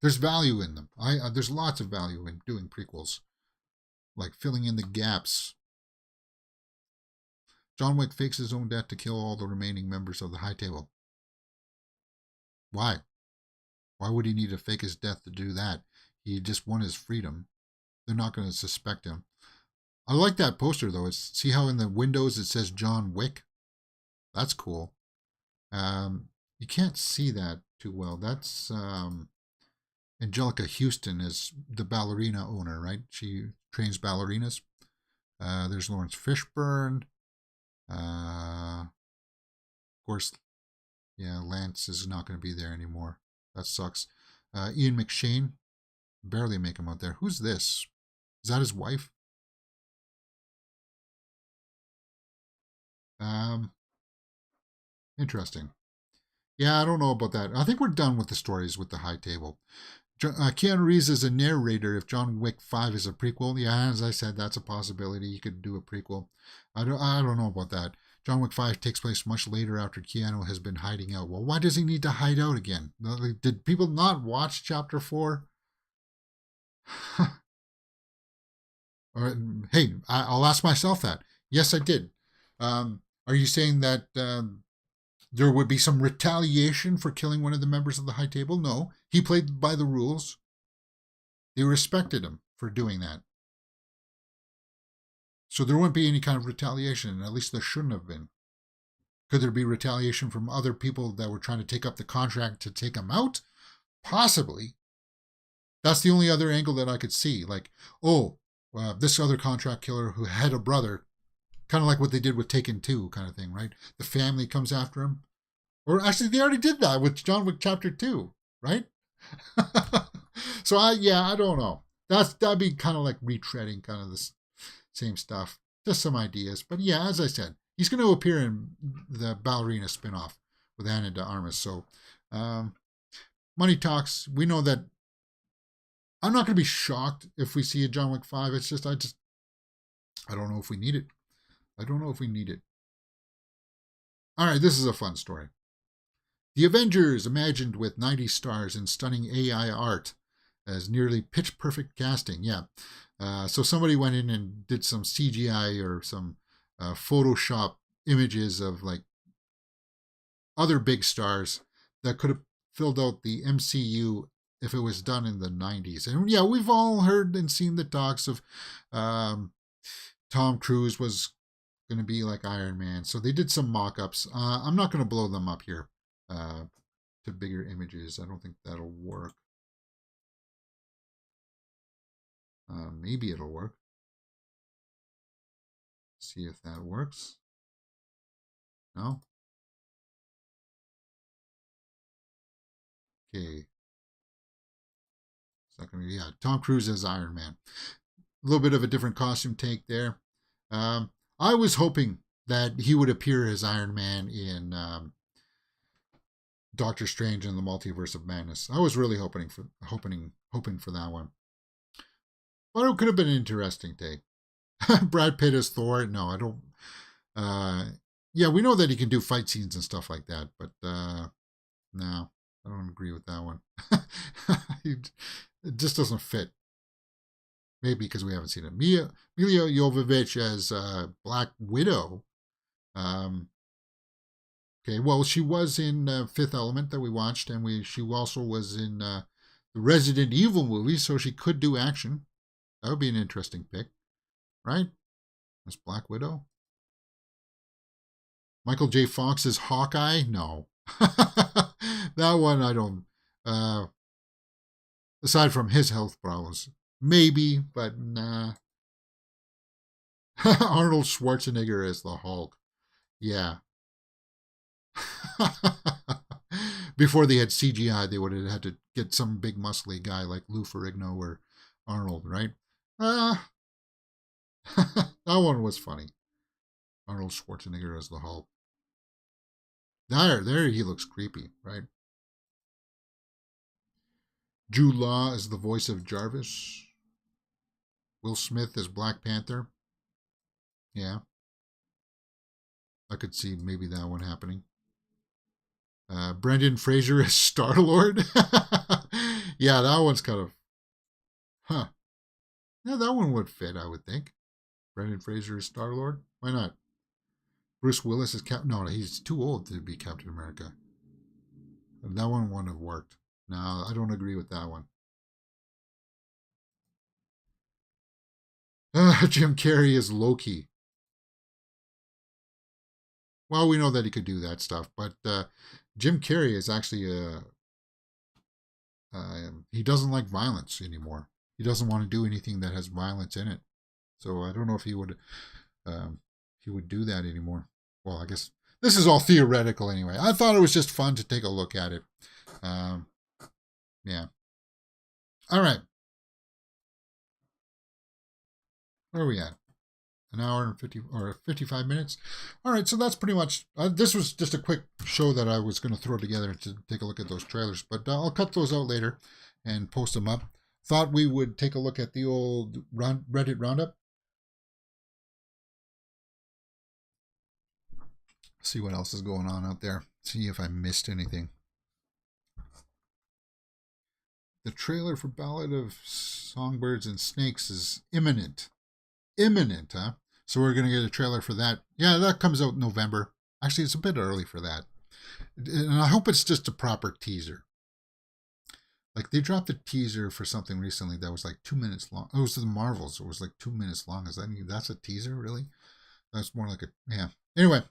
there's value in them. There's lots of value in doing prequels, like filling in the gaps. John Wick fakes his own death to kill all the remaining members of the High Table. Why? Why would he need to fake his death to do that? He just won his freedom. They're not going to suspect him. I like that poster, though. See how in the windows it says John Wick? That's cool. You can't see that too well. That's Angelica Houston is the ballerina owner, right? She trains ballerinas. There's Lawrence Fishburne. Of course, yeah, Lance is not going to be there anymore. That sucks. Ian McShane. Barely make him out there. Who's this? Is that his wife? Interesting. Yeah, I don't know about that. I think we're done with the stories with the High Table. Keanu Reeves is a narrator if John Wick 5 is a prequel. Yeah, as I said, that's a possibility. You could do a prequel. I don't know about that. John Wick 5 takes place much later after Keanu has been hiding out. Well, why does he need to hide out again? Did people not watch Chapter 4? Or, hey, I'll ask myself that. Yes, I did. Are you saying that there would be some retaliation for killing one of the members of the High Table? No. He played by the rules. They respected him for doing that. So there wouldn't be any kind of retaliation, at least there shouldn't have been. Could there be retaliation from other people that were trying to take up the contract to take him out? Possibly. That's the only other angle that I could see. Like, this other contract killer who had a brother, kind of like what they did with Taken 2 kind of thing, right? The family comes after him. Or actually, they already did that with John Wick Chapter 2, right? So, I don't know. That'd be kind of like retreading kind of the same stuff. Just some ideas. But yeah, as I said, he's going to appear in the Ballerina spinoff with Ana de Armas. So, money talks. We know that I'm not going to be shocked if we see a John Wick 5. It's just, I don't know if we need it. I don't know if we need it. All right, this is a fun story. The Avengers, imagined with 90 stars and stunning AI art as nearly pitch-perfect casting. Yeah. So somebody went in and did some CGI or some Photoshop images of like other big stars that could have filled out the MCU if it was done in the 90s. And yeah, we've all heard and seen the talks of Tom Cruise was going to be like Iron Man. So they did some mock-ups. I'm not going to blow them up here to bigger images. I don't think that'll work. Maybe it'll work. See if that works. No? Okay. It's not going to be, yeah, Tom Cruise as Iron Man. A little bit of a different costume take there. I was hoping that he would appear as Iron Man in Doctor Strange and the Multiverse of Madness. I was really hoping for that one. But it could have been an interesting take. Brad Pitt as Thor. No, I don't. Yeah, we know that he can do fight scenes and stuff like that, but no, I don't agree with that one. It just doesn't fit. Maybe because we haven't seen it. Mila Jovovich as Black Widow. Okay, well, she was in Fifth Element that we watched, and she also was in the Resident Evil movie, so she could do action. That would be an interesting pick, right? As Black Widow. Michael J. Fox as Hawkeye? No. That one I don't. Aside from his health problems, maybe, but nah. Arnold Schwarzenegger as the Hulk. Yeah. Before they had CGI, they would have had to get some big muscly guy like Lou Ferrigno or Arnold, right? That one was funny. Arnold Schwarzenegger as the Hulk. There he looks creepy, right? Jude Law as the voice of Jarvis. Will Smith as Black Panther. Yeah. I could see maybe that one happening. Brendan Fraser as Star-Lord. Yeah, that one's kind of... Huh. Yeah, that one would fit, I would think. Brendan Fraser as Star-Lord. Why not? Bruce Willis as Captain... No, he's too old to be Captain America. That one wouldn't have worked. No, I don't agree with that one. Jim Carrey as Loki. Well, we know that he could do that stuff, but Jim Carrey is actually he doesn't like violence anymore. He doesn't want to do anything that has violence in it. So I don't know if he would do that anymore. Well, I guess this is all theoretical anyway. I thought it was just fun to take a look at it. Yeah. All right. Where are we at? An hour and 50 or 55 minutes. All right, so that's pretty much. This was just a quick show that I was going to throw together to take a look at those trailers, but I'll cut those out later and post them up. Thought we would take a look at the old Reddit Roundup. See what else is going on out there. See if I missed anything. The trailer for Ballad of Songbirds and Snakes is imminent. Imminent, huh? So we're going to get a trailer for that. Yeah, that comes out in November. Actually, it's a bit early for that. And I hope it's just a proper teaser. Like, they dropped a teaser for something recently that was like 2 minutes long. It was the Marvels. It was like 2 minutes long. That's a teaser, really? That's more like a... Yeah. Anyway,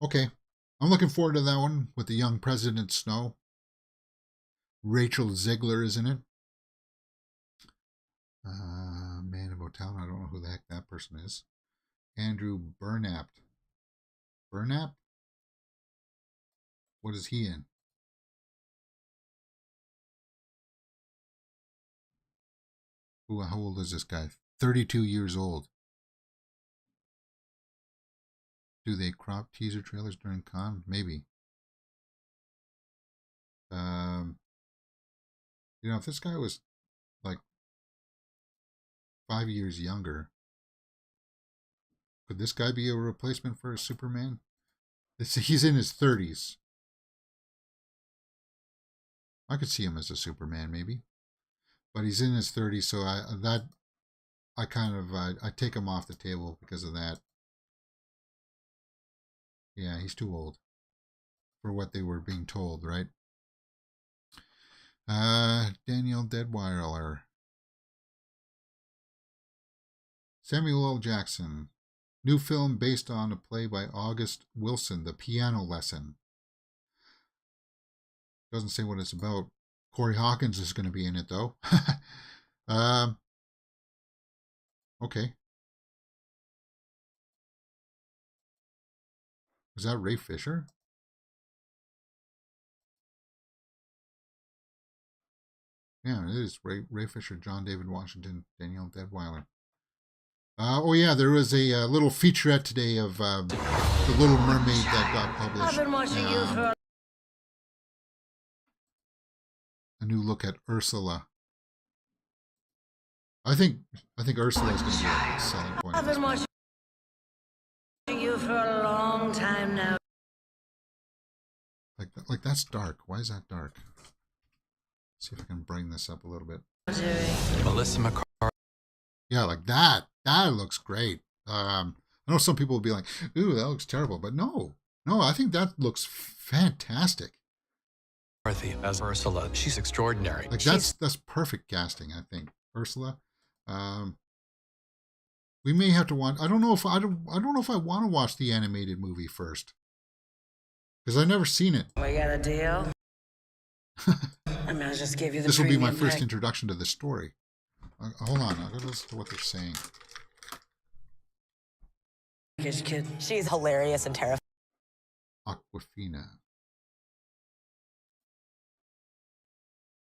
okay. I'm looking forward to that one with the young President Snow. Rachel Zegler is in it. Man about town. I don't know who the heck that person is. Andrew Burnap. Burnap? What is he in? How old is this guy? 32 years old. Do they crop teaser trailers during con? Maybe. If this guy was like 5 years younger, could this guy be a replacement for Superman? He's in his 30s. I could see him as a Superman, maybe, but he's in his 30s, so I take him off the table because of that. Yeah, he's too old for what they were being told, right? Danielle Deadwyler. Samuel L. Jackson. New film based on a play by August Wilson, The Piano Lesson. Doesn't say what it's about. Corey Hawkins is going to be in it, though. Okay. Is that Ray Fisher? Yeah, it is. Ray Fisher, John David Washington, Danielle Deadwyler. Oh yeah, there was a little featurette today of The Little Mermaid that got published. I've been watching you for A new look at Ursula. I think Ursula is going to be a big selling point. I've been watching you for a long time now. Like that's dark. Why is that dark? See if I can bring this up a little bit. Melissa McCarthy. Yeah, like that. That looks great. I know some people will be like, "Ooh, that looks terrible," but no, I think that looks fantastic. As Ursula, she's extraordinary. Like that's perfect casting. I think Ursula. We may have to watch. I don't know if I want to watch the animated movie first because I've never seen it. We got a deal. I mean, I just gave you the. This will be my premium first introduction to the story. Hold on, I gotta listen to what they're saying. package, kid. She's hilarious and terrifying. Aquafina.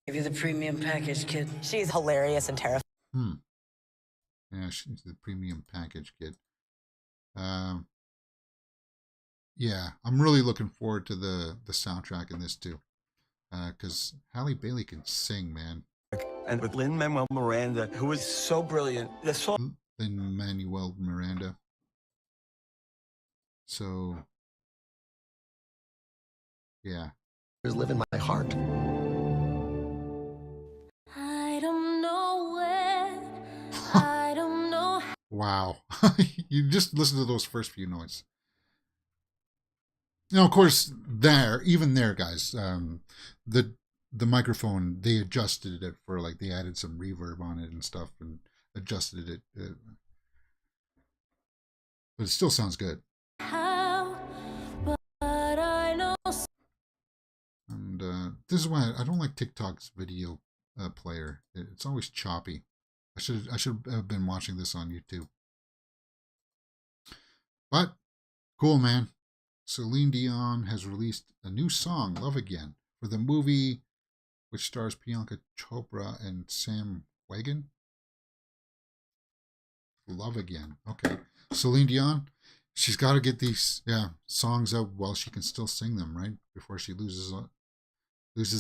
Give you the premium package, kid. She's hilarious and terrifying. Yeah, she's the premium package kid. Yeah, I'm really looking forward to the soundtrack in this too. Because Halle Bailey can sing, man. And with Lin-Manuel Miranda, who is so brilliant. The song. Lin-Manuel Miranda. So, yeah. Live in my heart. I don't know where. I don't know. Wow. You just listen to those first few notes. Now, of course, even there, guys, the microphone, they adjusted it for, like, they added some reverb on it and stuff and adjusted it. But it still sounds good. How, but I know. And this is why I don't like TikTok's video player. It's always choppy. I should have been watching this on YouTube. But cool, man. Celine Dion has released a new song, Love Again, for the movie which stars Priyanka Chopra and Sam Wagon. Love Again. Okay. Celine Dion, she's got to get these songs out while she can still sing them, right? Before she loses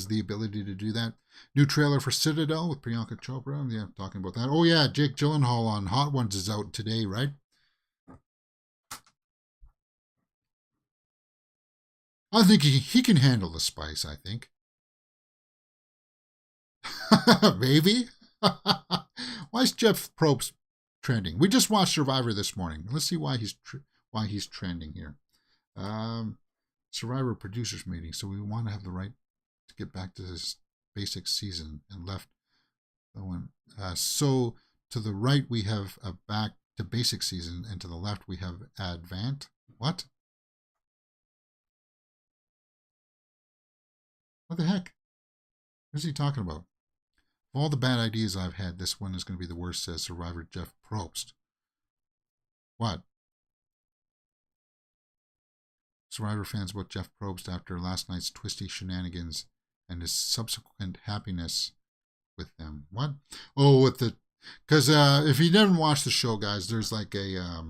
the ability to do that. New trailer for Citadel with Priyanka Chopra. Yeah, talking about that. Oh yeah, Jake Gyllenhaal on Hot Ones is out today, right? I think he can handle the spice, I think. Maybe. Why is Jeff Probst trending? We just watched Survivor this morning. Let's see why he's trending here. Survivor producers meeting. So we want to have the right to get back to this basic season and left. So to the right we have a back to basic season, and to the left we have Advant. What? What the heck? What is he talking about? Of all the bad ideas I've had, this one is going to be the worst, says Survivor Jeff Probst. What? Survivor fans about Jeff Probst after last night's twisty shenanigans and his subsequent happiness with them. What? Oh, with the... Because if you didn't watch the show, guys, there's like a...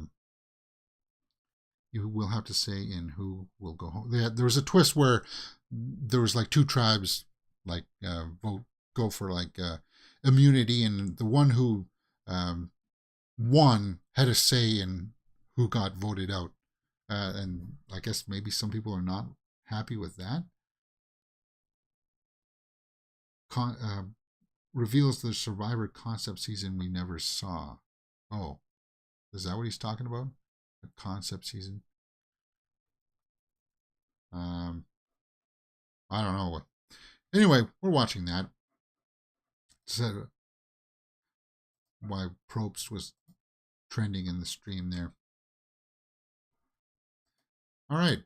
you will have to say in who will go home. There was a twist where there was like two tribes like go for like immunity, and the one who won had a say in who got voted out, and I guess maybe some people are not happy with that. Reveals the Survivor concept season we never saw. Oh, is that what he's talking about? The concept season? I don't know. Anyway, we're watching that. So, why Probst was trending in the stream there. All right.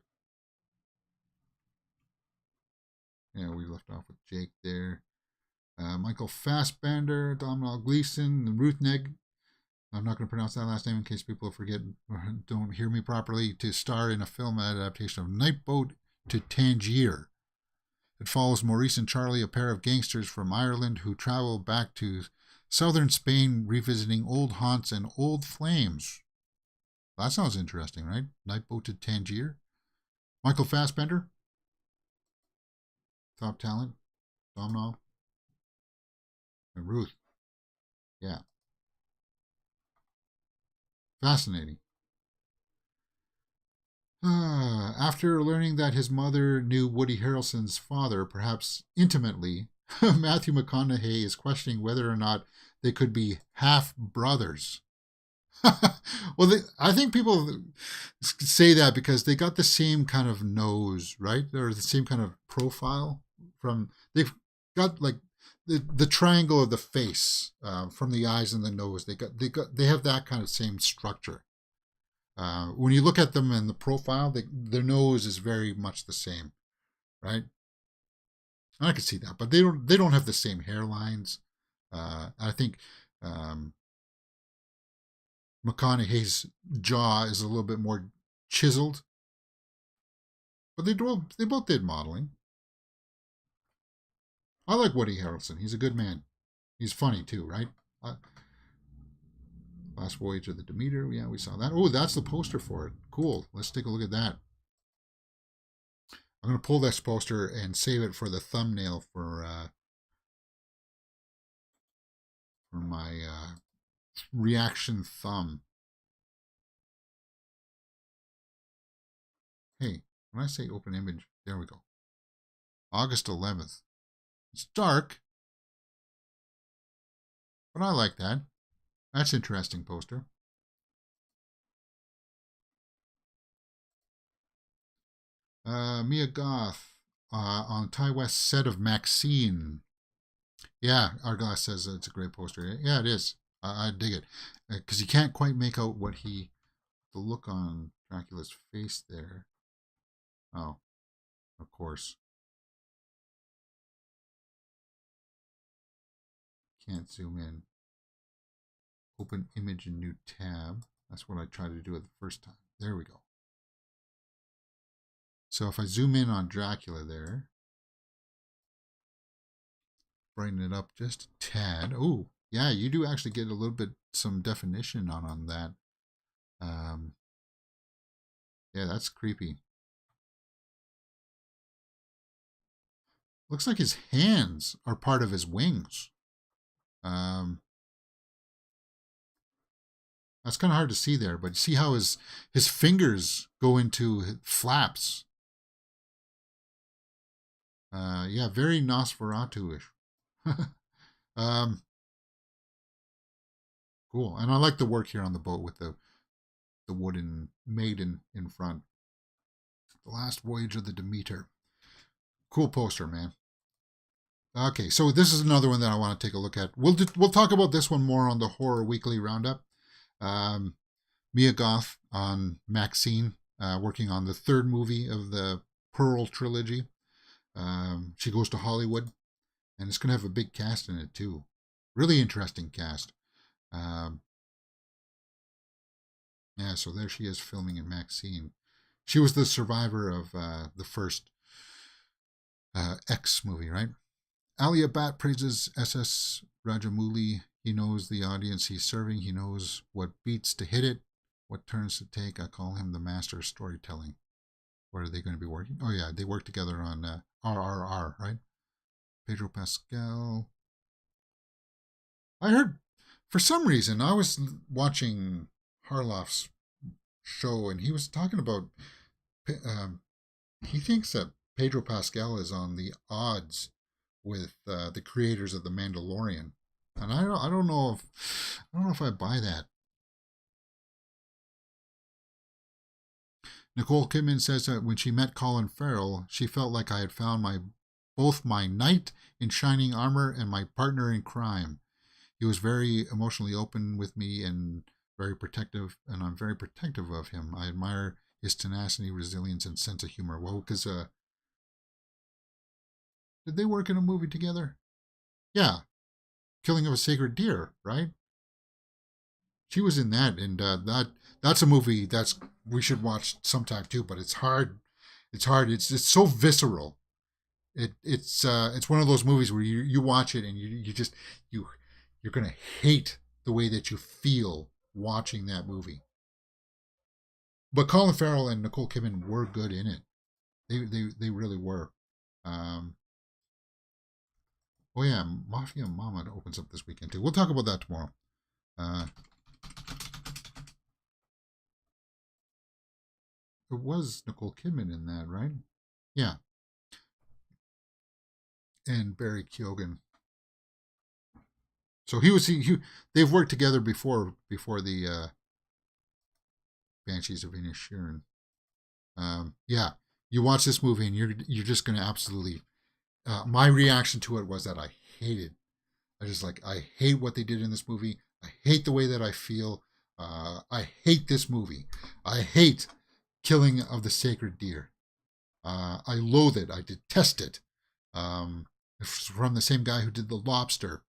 Yeah, we left off with Jake there. Michael Fassbender, Domhnall Gleeson, and Ruth Negg. I'm not going to pronounce that last name in case people forget or don't hear me properly. To star in a film adaptation of Nightboat to Tangier. It follows Maurice and Charlie, a pair of gangsters from Ireland who travel back to Southern Spain revisiting old haunts and old flames. That sounds interesting, right? Night boat to Tangier. Michael Fassbender. Top talent. Domhnall. And Ruth. Yeah. Fascinating. After learning that his mother knew Woody Harrelson's father, perhaps intimately, Matthew McConaughey is questioning whether or not they could be half brothers. Well, I think people say that because they got the same kind of nose, right? Or the same kind of profile they've got like the triangle of the face from the eyes and the nose. They have that kind of same structure. When you look at them in the profile, their nose is very much the same, right? I can see that, but they don't have the same hairlines. I think McConaughey's jaw is a little bit more chiseled, but they both did modeling. I like Woody Harrelson. He's a good man. He's funny too, right? Last Voyage of the Demeter. Yeah, we saw that. Oh, that's the poster for it. Cool. Let's take a look at that. I'm going to pull this poster and save it for the thumbnail for my reaction thumb. Hey, when I say open image, there we go. August 11th. It's dark, but I like that. That's an interesting poster. Mia Goth on Ty West's set of Maxine. Yeah, Arglass says it's a great poster. Yeah, it is. I dig it. Because you can't quite make out the look on Dracula's face there. Oh, of course. Can't zoom in. Open image in new tab. That's what I tried to do it the first time. There we go. So if I zoom in on Dracula there, brighten it up just a tad. Oh, yeah, you do actually get a little bit some definition on that. Yeah, that's creepy. Looks like his hands are part of his wings. That's kind of hard to see there, but you see how his fingers go into flaps. Yeah, very Nosferatu-ish. Cool. And I like the work here on the boat with the wooden maiden in front. The Last Voyage of the Demeter. Cool poster, man. Okay, so this is another one that I want to take a look at. We'll talk about this one more on the Horror Weekly Roundup. Mia Goth on Maxine, working on the third movie of the Pearl trilogy. She goes to Hollywood, and it's going to have a big cast in it too. Really interesting cast. Yeah, so there she is filming in Maxine. She was the survivor of the first X movie, right? Alia Bhatt praises SS Rajamouli. He knows the audience he's serving. He knows what beats to hit it, what turns to take. I call him the master of storytelling. What are they going to be working? Oh, yeah, they work together on RRR, right? Pedro Pascal. I heard, for some reason, I was watching Harloff's show, and he was talking about, he thinks that Pedro Pascal is on the odds with the creators of The Mandalorian. And I don't know if I buy that. Nicole Kidman says that when she met Colin Farrell, she felt like I had found both my knight in shining armor and my partner in crime. He was very emotionally open with me and very protective, and I'm very protective of him. I admire his tenacity, resilience, and sense of humor. Well, because did they work in a movie together? Yeah. Killing of a Sacred Deer, right? She was in that, and that's a movie we should watch sometime too. But it's hard. It's hard. It's so visceral. It's one of those movies where you watch it and you you're going to hate the way that you feel watching that movie. But Colin Farrell and Nicole Kidman were good in it. They really were. Oh yeah, Mafia Mama opens up this weekend too. We'll talk about that tomorrow. It was Nicole Kidman in that, right? Yeah. And Barry Keoghan. So they've worked together before the Banshees of Inisherin. Yeah, you watch this movie and you're just going to absolutely. My reaction to it was that I hated. I hate what they did in this movie. I hate the way that I feel. I hate this movie. I hate killing of the sacred deer. I loathe it. I detest it. It's from the same guy who did The Lobster.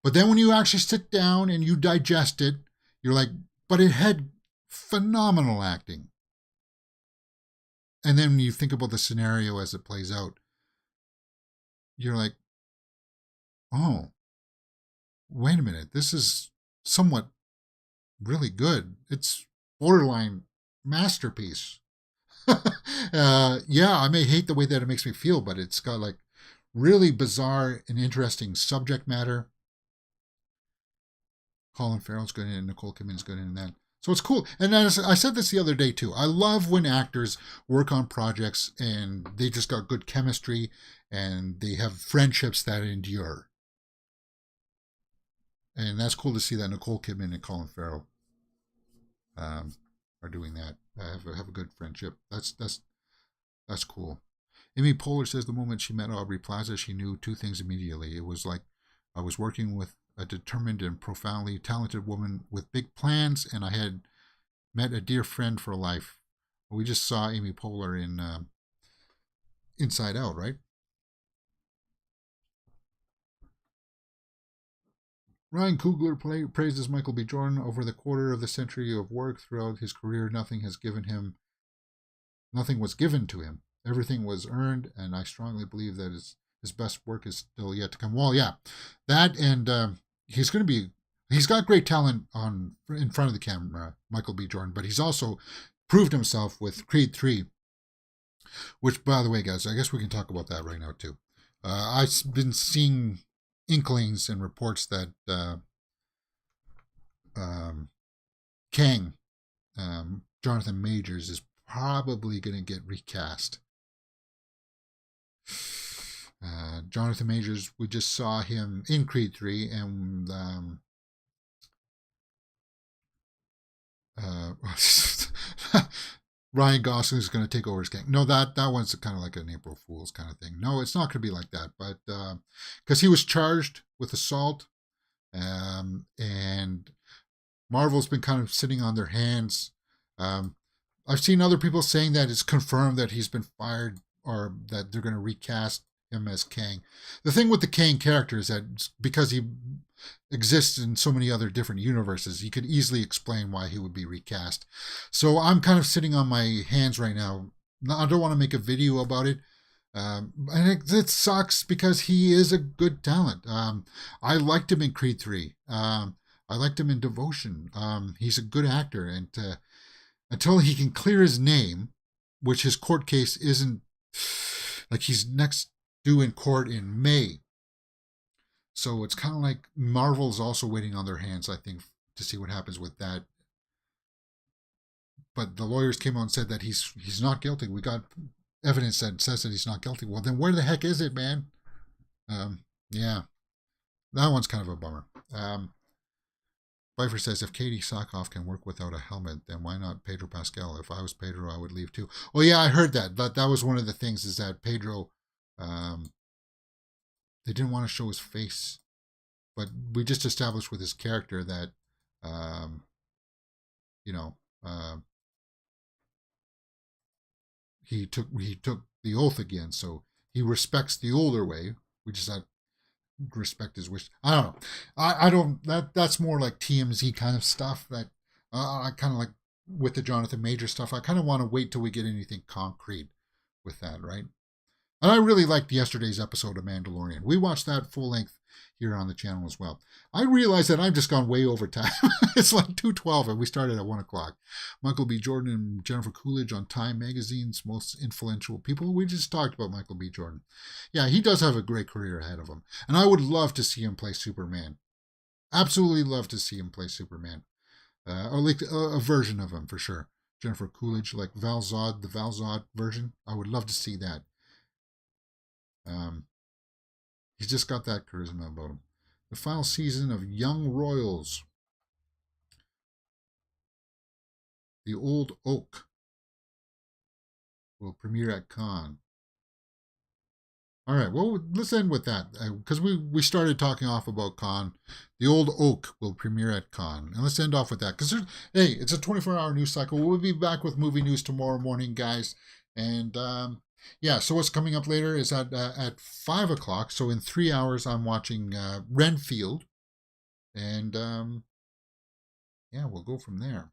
But then when you actually sit down and you digest it, you're like, but it had phenomenal acting. And then when you think about the scenario as it plays out, you're like, oh, wait a minute. This is somewhat really good. It's borderline masterpiece. Yeah, I may hate the way that it makes me feel, but it's got like really bizarre and interesting subject matter. Colin Farrell's good in it, Nicole Kidman's good in that. So it's cool. And as I said this the other day too, I love when actors work on projects and they just got good chemistry and they have friendships that endure. And that's cool to see that Nicole Kidman and Colin Farrell are doing that. Have a good friendship. That's cool. Amy Poehler says the moment she met Aubrey Plaza, she knew two things immediately. It was like I was working with a determined and profoundly talented woman with big plans, and I had met a dear friend for life. We just saw Amy Poehler in Inside Out, right? Ryan Coogler praises Michael B. Jordan. Over the quarter of the century of work throughout his career, nothing was given to him. Everything was earned, and I strongly believe that his best work is still yet to come. Well, yeah, that and he's got great talent in front of the camera, Michael B. Jordan, but he's also proved himself with Creed 3, which, by the way, guys, I guess we can talk about that right now too. I've been seeing inklings and reports that Kang, Jonathan Majors, is probably going to get recast. Jonathan Majors, we just saw him in Creed 3, and Ryan Gosling is going to take over as Kang. No, that one's kind of like an April Fool's kind of thing. No, it's not going to be like that, but because he was charged with assault, and Marvel's been kind of sitting on their hands. I've seen other people saying that it's confirmed that he's been fired or that they're going to recast him as Kang. The thing with the Kang character is that because he exists in so many other different universes, you could easily explain why he would be recast. So I'm kind of sitting on my hands right now. I don't want to make a video about it. And it sucks because he is a good talent. I liked him in Creed 3. I liked him in Devotion. He's a good actor, and until he can clear his name, which his court case isn't, like, he's next due in court in May. So it's kind of like Marvel's also waiting on their hands, I think, to see what happens with that. But the lawyers came out and said that he's not guilty. We got evidence that says that he's not guilty. Well, then where the heck is it, man? Yeah, that one's kind of a bummer. Pfeiffer says, if Katie Sackhoff can work without a helmet, then why not Pedro Pascal? If I was Pedro, I would leave too. Oh yeah, I heard that. That was one of the things, is that Pedro, they didn't want to show his face, but we just established with his character that, he took the oath again, so he respects the older way. We just had respect his wish. I don't know. I don't. That's more like TMZ kind of stuff. That I kind of like with the Jonathan Major stuff. I kind of want to wait till we get anything concrete with that, right? And I really liked yesterday's episode of Mandalorian. We watched that full length here on the channel as well. I realize that I've just gone way over time. It's like 2:12 and we started at 1 o'clock. Michael B. Jordan and Jennifer Coolidge on Time Magazine's most influential people. We just talked about Michael B. Jordan. Yeah, he does have a great career ahead of him. And I would love to see him play Superman. Absolutely love to see him play Superman. Or like a version of him for sure. Jennifer Coolidge, like Val Zod, the Val Zod version. I would love to see that. He's just got that charisma about him. The final season of Young Royals. The Old Oak will premiere at Cannes. All right, well, let's end with that because we started talking off about Cannes. The Old Oak will premiere at Cannes. And let's end off with that because, hey, it's a 24-hour news cycle. We'll be back with movie news tomorrow morning, guys. And yeah, so what's coming up later is at 5 o'clock. So in 3 hours, I'm watching Renfield. And yeah, we'll go from there.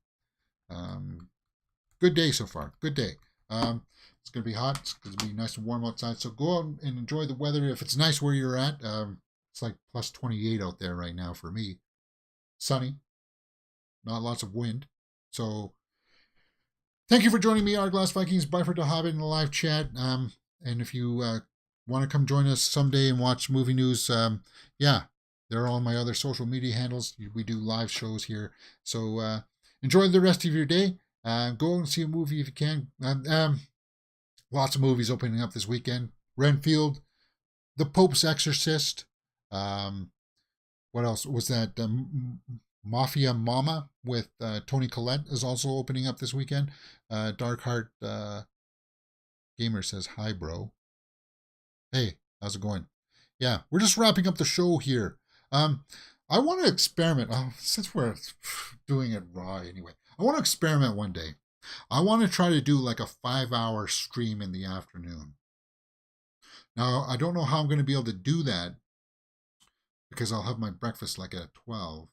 Good day so far. Good day. It's going to be hot. It's going to be nice and warm outside. So go out and enjoy the weather. If it's nice where you're at, it's like plus 28 out there right now for me. Sunny. Not lots of wind. So thank you for joining me, Our Glass Vikings. Bye for the Hobbit in the live chat. And if you want to come join us someday and watch movie news, yeah, they're all my other social media handles. We do live shows here. So enjoy the rest of your day. Go and see a movie if you can. Lots of movies opening up this weekend. Renfield, The Pope's Exorcist. What else was that? Mafia Mama with Toni Collette is also opening up this weekend. Dark Heart Gamer says, hi, bro. Hey, how's it going? Yeah, we're just wrapping up the show here. I want to experiment. Since we're doing it raw anyway, I want to experiment one day. I want to try to do like a 5-hour stream in the afternoon. Now, I don't know how I'm going to be able to do that because I'll have my breakfast like at 12.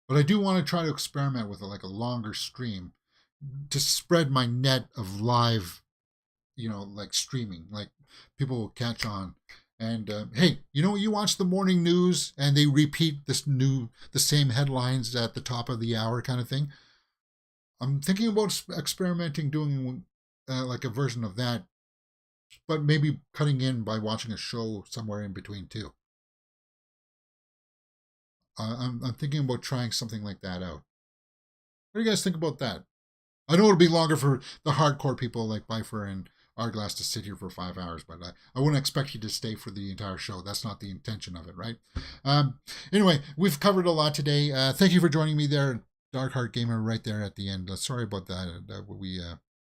But I do want to try to experiment with like a longer stream to spread my net of live, like streaming, like people will catch on. And hey, you watch the morning news and they repeat the same headlines at the top of the hour kind of thing. I'm thinking about experimenting doing like a version of that, but maybe cutting in by watching a show somewhere in between too. I'm thinking about trying something like that out. What do you guys think about that? I know it'll be longer for the hardcore people like Bifer and Arglass to sit here for 5 hours, but I wouldn't expect you to stay for the entire show. That's not the intention of it, right? Anyway, we've covered a lot today. Thank you for joining me there, Dark Heart Gamer, right there at the end. Sorry about that.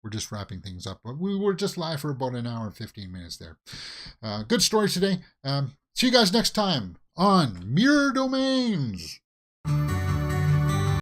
We're just wrapping things up, but we were just live for about an hour and 15 minutes there. Good story today. See you guys next time on Mirror Domains.